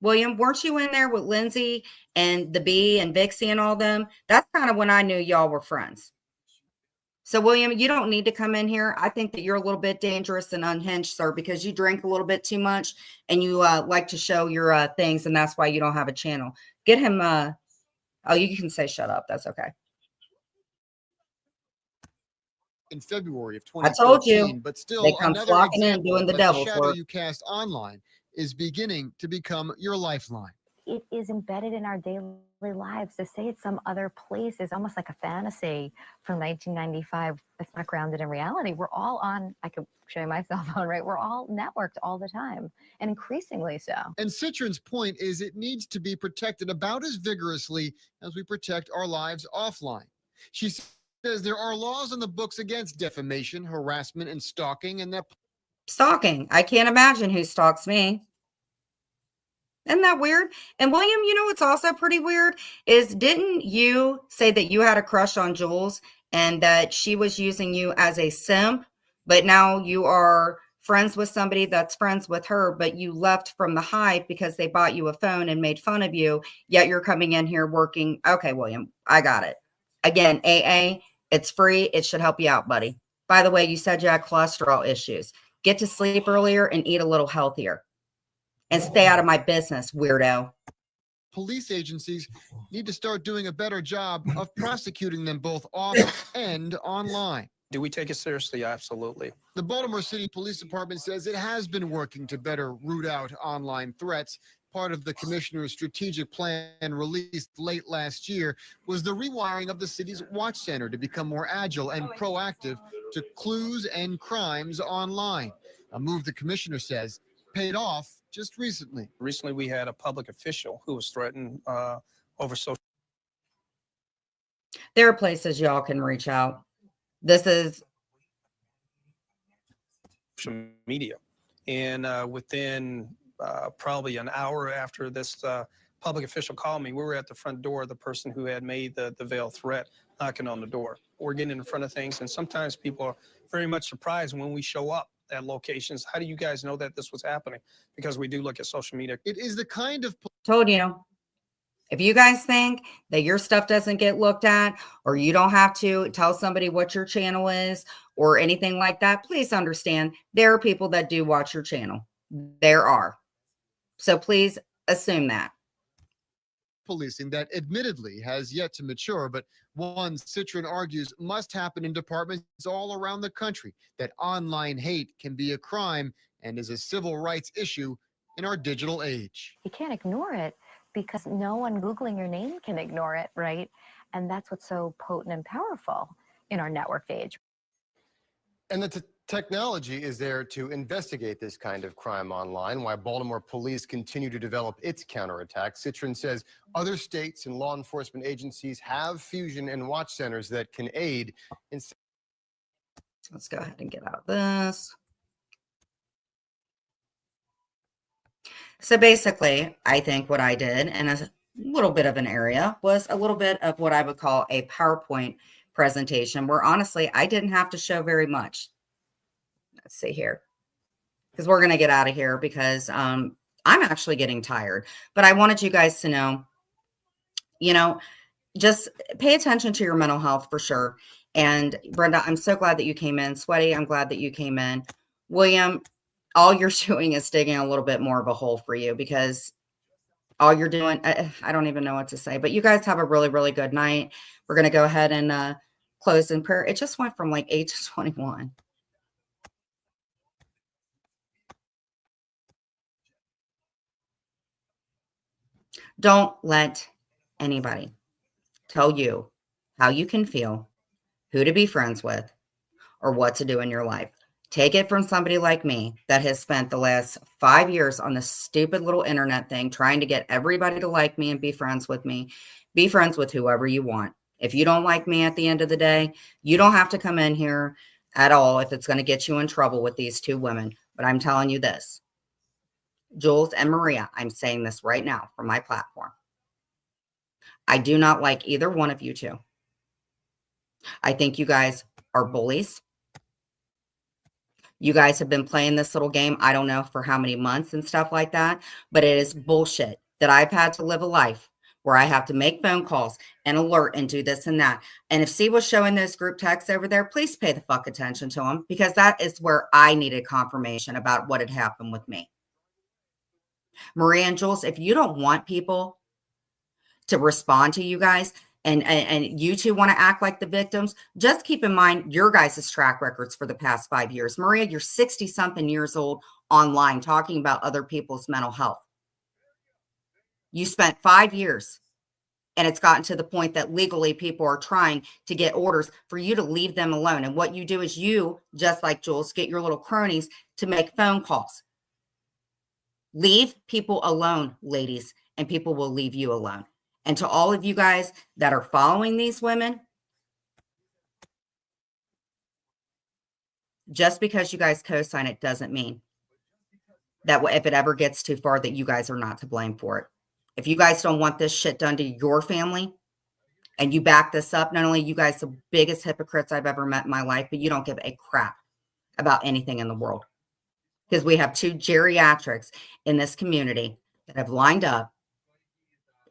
William, weren't you in there with Lindsay and the Bee and Vixie and all them? That's kind of when I knew y'all were friends. So, William, you don't need to come in here. I think that you're a little bit dangerous and unhinged, sir, because you drink a little bit too much and you like to show your things, and that's why you don't have a channel. Get him. Oh, you can say shut up. That's okay. In February of I told 2013, you. but still They come another flocking in example doing the that devil's shadow work. you cast online is beginning to become your lifeline. It is embedded in our daily lives. To say it's some other place is almost like a fantasy from 1995. It's not grounded in reality. We're all on, I could show you my cell phone, right? We're all networked all the time, and increasingly so. And Citron's point is it needs to be protected about as vigorously as we protect our lives offline. She says there are laws in the books against defamation, harassment, and stalking, and that Stalking. I can't imagine who stalks me. Isn't that weird? And William, you know what's also pretty weird is, didn't you say that you had a crush on Jules and that she was using you as a simp, but now you are friends with somebody that's friends with her, but you left from the Hive because they bought you a phone and made fun of you, yet you're coming in here working. Okay, William, I got it. Again, AA, it's free. It should help you out, buddy. By the way, you said you had cholesterol issues. Get to sleep earlier and eat a little healthier. And stay out of my business, weirdo. police agencies need to start doing a better job of prosecuting them both off and online. Do we take it seriously? Absolutely. The Baltimore City Police Department says it has been working to better root out online threats. Part of the commissioner's strategic plan released late last year was the rewiring of the city's watch center to become more agile and proactive to clues and crimes online. A move the commissioner says paid off just recently. Recently, we had a public official who was threatened over social There are places y'all can reach out. This is media. And within probably an hour after this public official called me, we were at the front door of the person who had made the veiled threat, knocking on the door. We're getting in front of things, and sometimes people are very much surprised when we show up at locations. How do you guys know that this was happening? Because we do look at social media. It is the kind of... Told you. If you guys think that your stuff doesn't get looked at, or you don't have to tell somebody what your channel is or anything like that, please understand there are people that do watch your channel. There are. So please assume that. Policing that admittedly has yet to mature, but one Citron argues must happen in departments all around the country, that online hate can be a crime and is a civil rights issue in our digital age. You can't ignore it because no one Googling your name can ignore it, right? And that's what's so potent and powerful in our networked age. And the technology is there to investigate this kind of crime online, while Baltimore police continue to develop its counterattack. Citron says other states and law enforcement agencies have fusion and watch centers that can aid in... Let's go ahead and get out of this. So basically, I think what I did, and little bit of an area was a little bit of what I would call a PowerPoint presentation where honestly, I didn't have to show very much. Let's see here, because we're going to get out of here because I'm actually getting tired, but I wanted you guys to know, you know, just pay attention to your mental health for sure. And Brenda, I'm so glad that you came in. Sweaty, I'm glad that you came in. William, all you're doing is digging a little bit more of a hole for you because all you're doing, I don't even know what to say, but you guys have a really, really good night. We're going to go ahead and close in prayer. It just went from like 8 to 21. Don't let anybody tell you how you can feel, who to be friends with, or what to do in your life. Take it from somebody like me that has spent the last 5 years on this stupid little internet thing, trying to get everybody to like me and be friends with me. Be friends with whoever you want. If you don't like me at the end of the day, you don't have to come in here at all if it's going to get you in trouble with these two women. But I'm telling you this, Jules and Maria, I'm saying this right now from my platform. I do not like either one of you two. I think you guys are bullies. You guys have been playing this little game, I don't know for how many months and stuff like that, but it is bullshit that I've had to live a life where I have to make phone calls and alert and do this and that. And if C was showing those group texts over there, please pay the fuck attention to them because that is where I needed confirmation about what had happened with me. Maria and Jules, if you don't want people to respond to you guys, and you two want to act like the victims, just keep in mind your guys' track records for the past 5 years. Maria, you're 60-something years old online talking about other people's mental health. You spent 5 years, and it's gotten to the point that legally people are trying to get orders for you to leave them alone. And what you do is you, just like Jules, get your little cronies to make phone calls. Leave people alone, ladies, and people will leave you alone. And to all of you guys that are following these women, just because you guys co-sign it doesn't mean that if it ever gets too far that you guys are not to blame for it. If you guys don't want this shit done to your family and you back this up, not only you guys the biggest hypocrites I've ever met in my life, but you don't give a crap about anything in the world. Because we have two geriatrics in this community that have lined up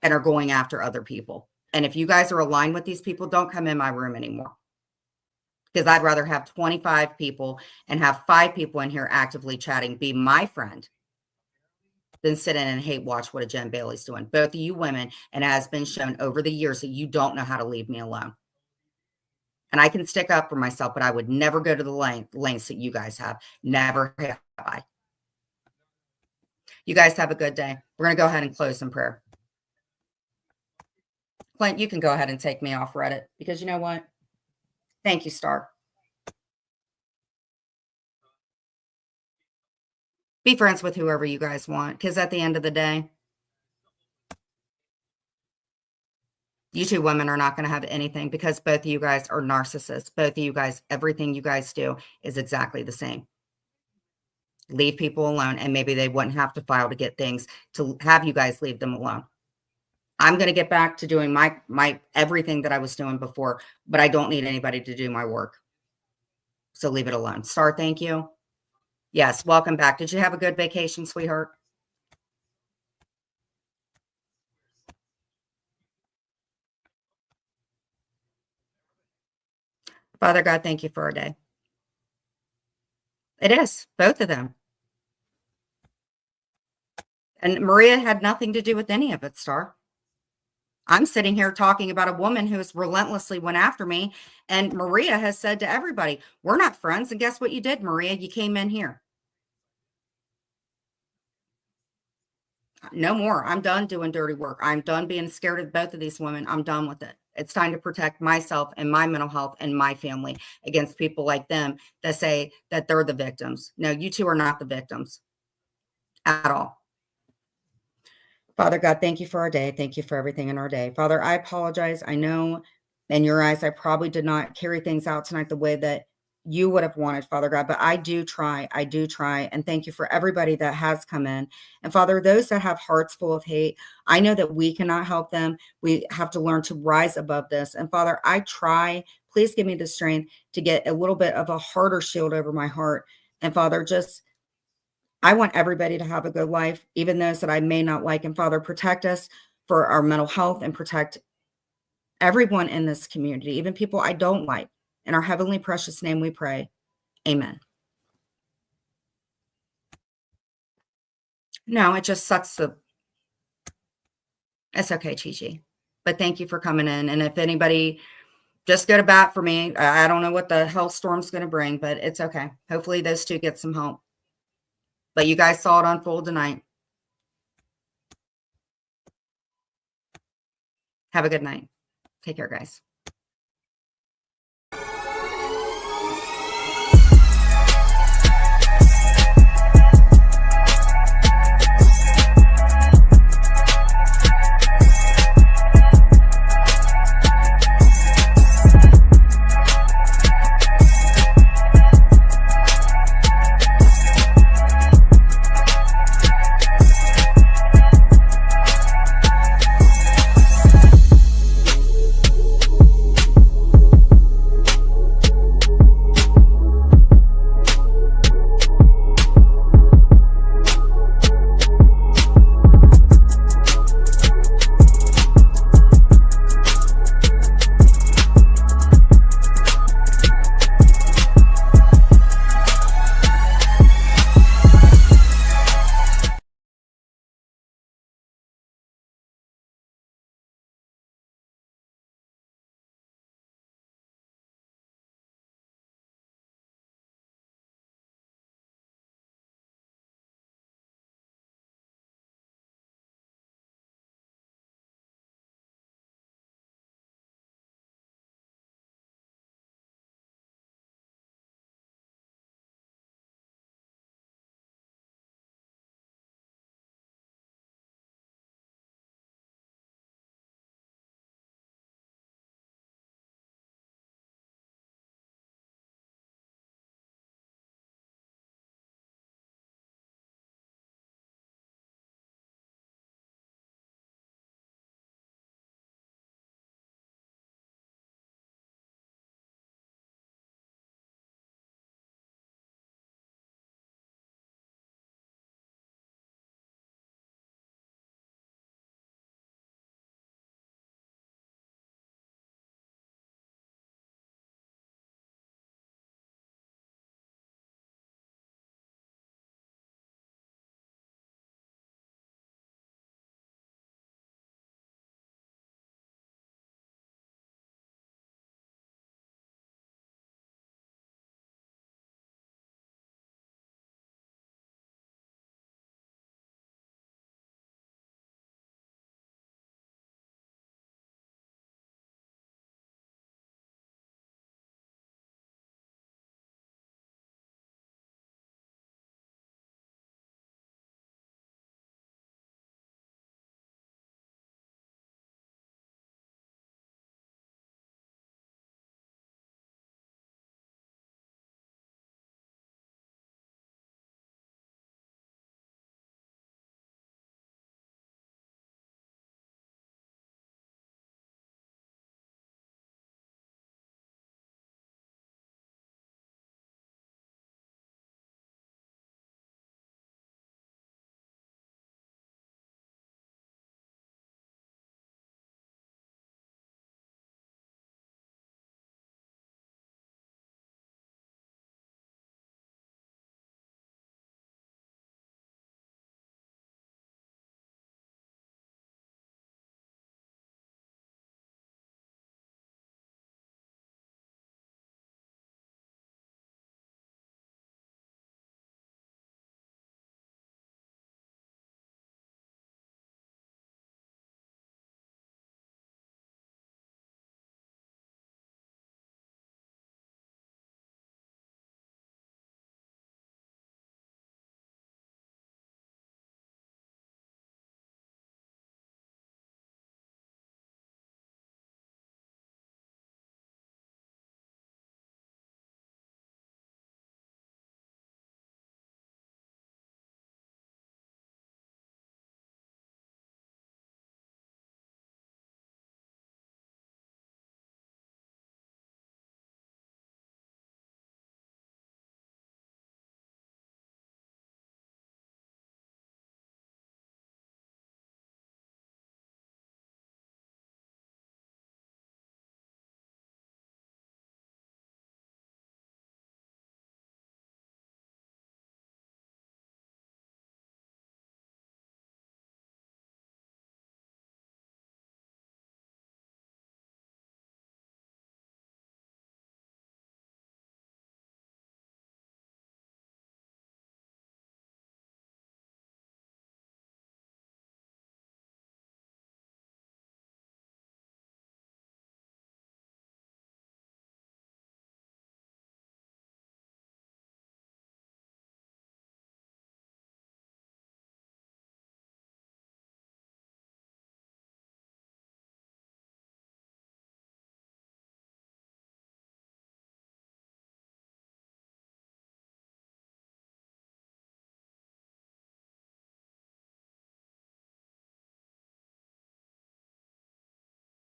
and are going after other people. And if you guys are aligned with these people, don't come in my room anymore. Because I'd rather have 25 people and have 5 people in here actively chatting, be my friend, than sit in and hate watch what a Jen Bailey's doing. Both of you women, and it has been shown over the years that you don't know how to leave me alone. And I can stick up for myself, but I would never go to the lengths that you guys have. Never have I. You guys have a good day. We're going to go ahead and close in prayer. Clint, you can go ahead and take me off Reddit because you know what? Thank you, Star. Be friends with whoever you guys want because at the end of the day, you two women are not going to have anything because both of you guys are narcissists. Both of you guys, everything you guys do is exactly the same. Leave people alone and maybe they wouldn't have to file to get things to have you guys leave them alone. I'm going to get back to doing my everything that I was doing before, but I don't need anybody to do my work. So leave it alone. Star, thank you. Yes, welcome back. Did you have a good vacation, sweetheart? Father God, thank you for our day. It is, both of them. And Maria had nothing to do with any of it, Star. I'm sitting here talking about a woman who has relentlessly went after me. And Maria has said to everybody, we're not friends. And guess what you did, Maria? You came in here. No more. I'm done doing dirty work. I'm done being scared of both of these women. I'm done with it. It's time to protect myself and my mental health and my family against people like them that say that they're the victims. No, you two are not the victims at all. Father God, thank you for our day. Thank you for everything in our day. Father, I apologize. I know in your eyes, I probably did not carry things out tonight the way that you would have wanted, Father God. But I do try. And thank you for everybody that has come in. And Father, those that have hearts full of hate, I know that we cannot help them. We have to learn to rise above this. And Father, I try. Please give me the strength to get a little bit of a harder shield over my heart. And Father, I want everybody to have a good life, even those that I may not like. And Father, protect us for our mental health and protect everyone in this community, even people I don't like. In our heavenly precious name we pray. Amen. No, it just sucks. It's okay, Chi-Chi. But thank you for coming in. And if anybody, just go to bat for me. I don't know what the hell storm's going to bring, but it's okay. Hopefully those two get some help. But you guys saw it unfold tonight. Have a good night. Take care, guys.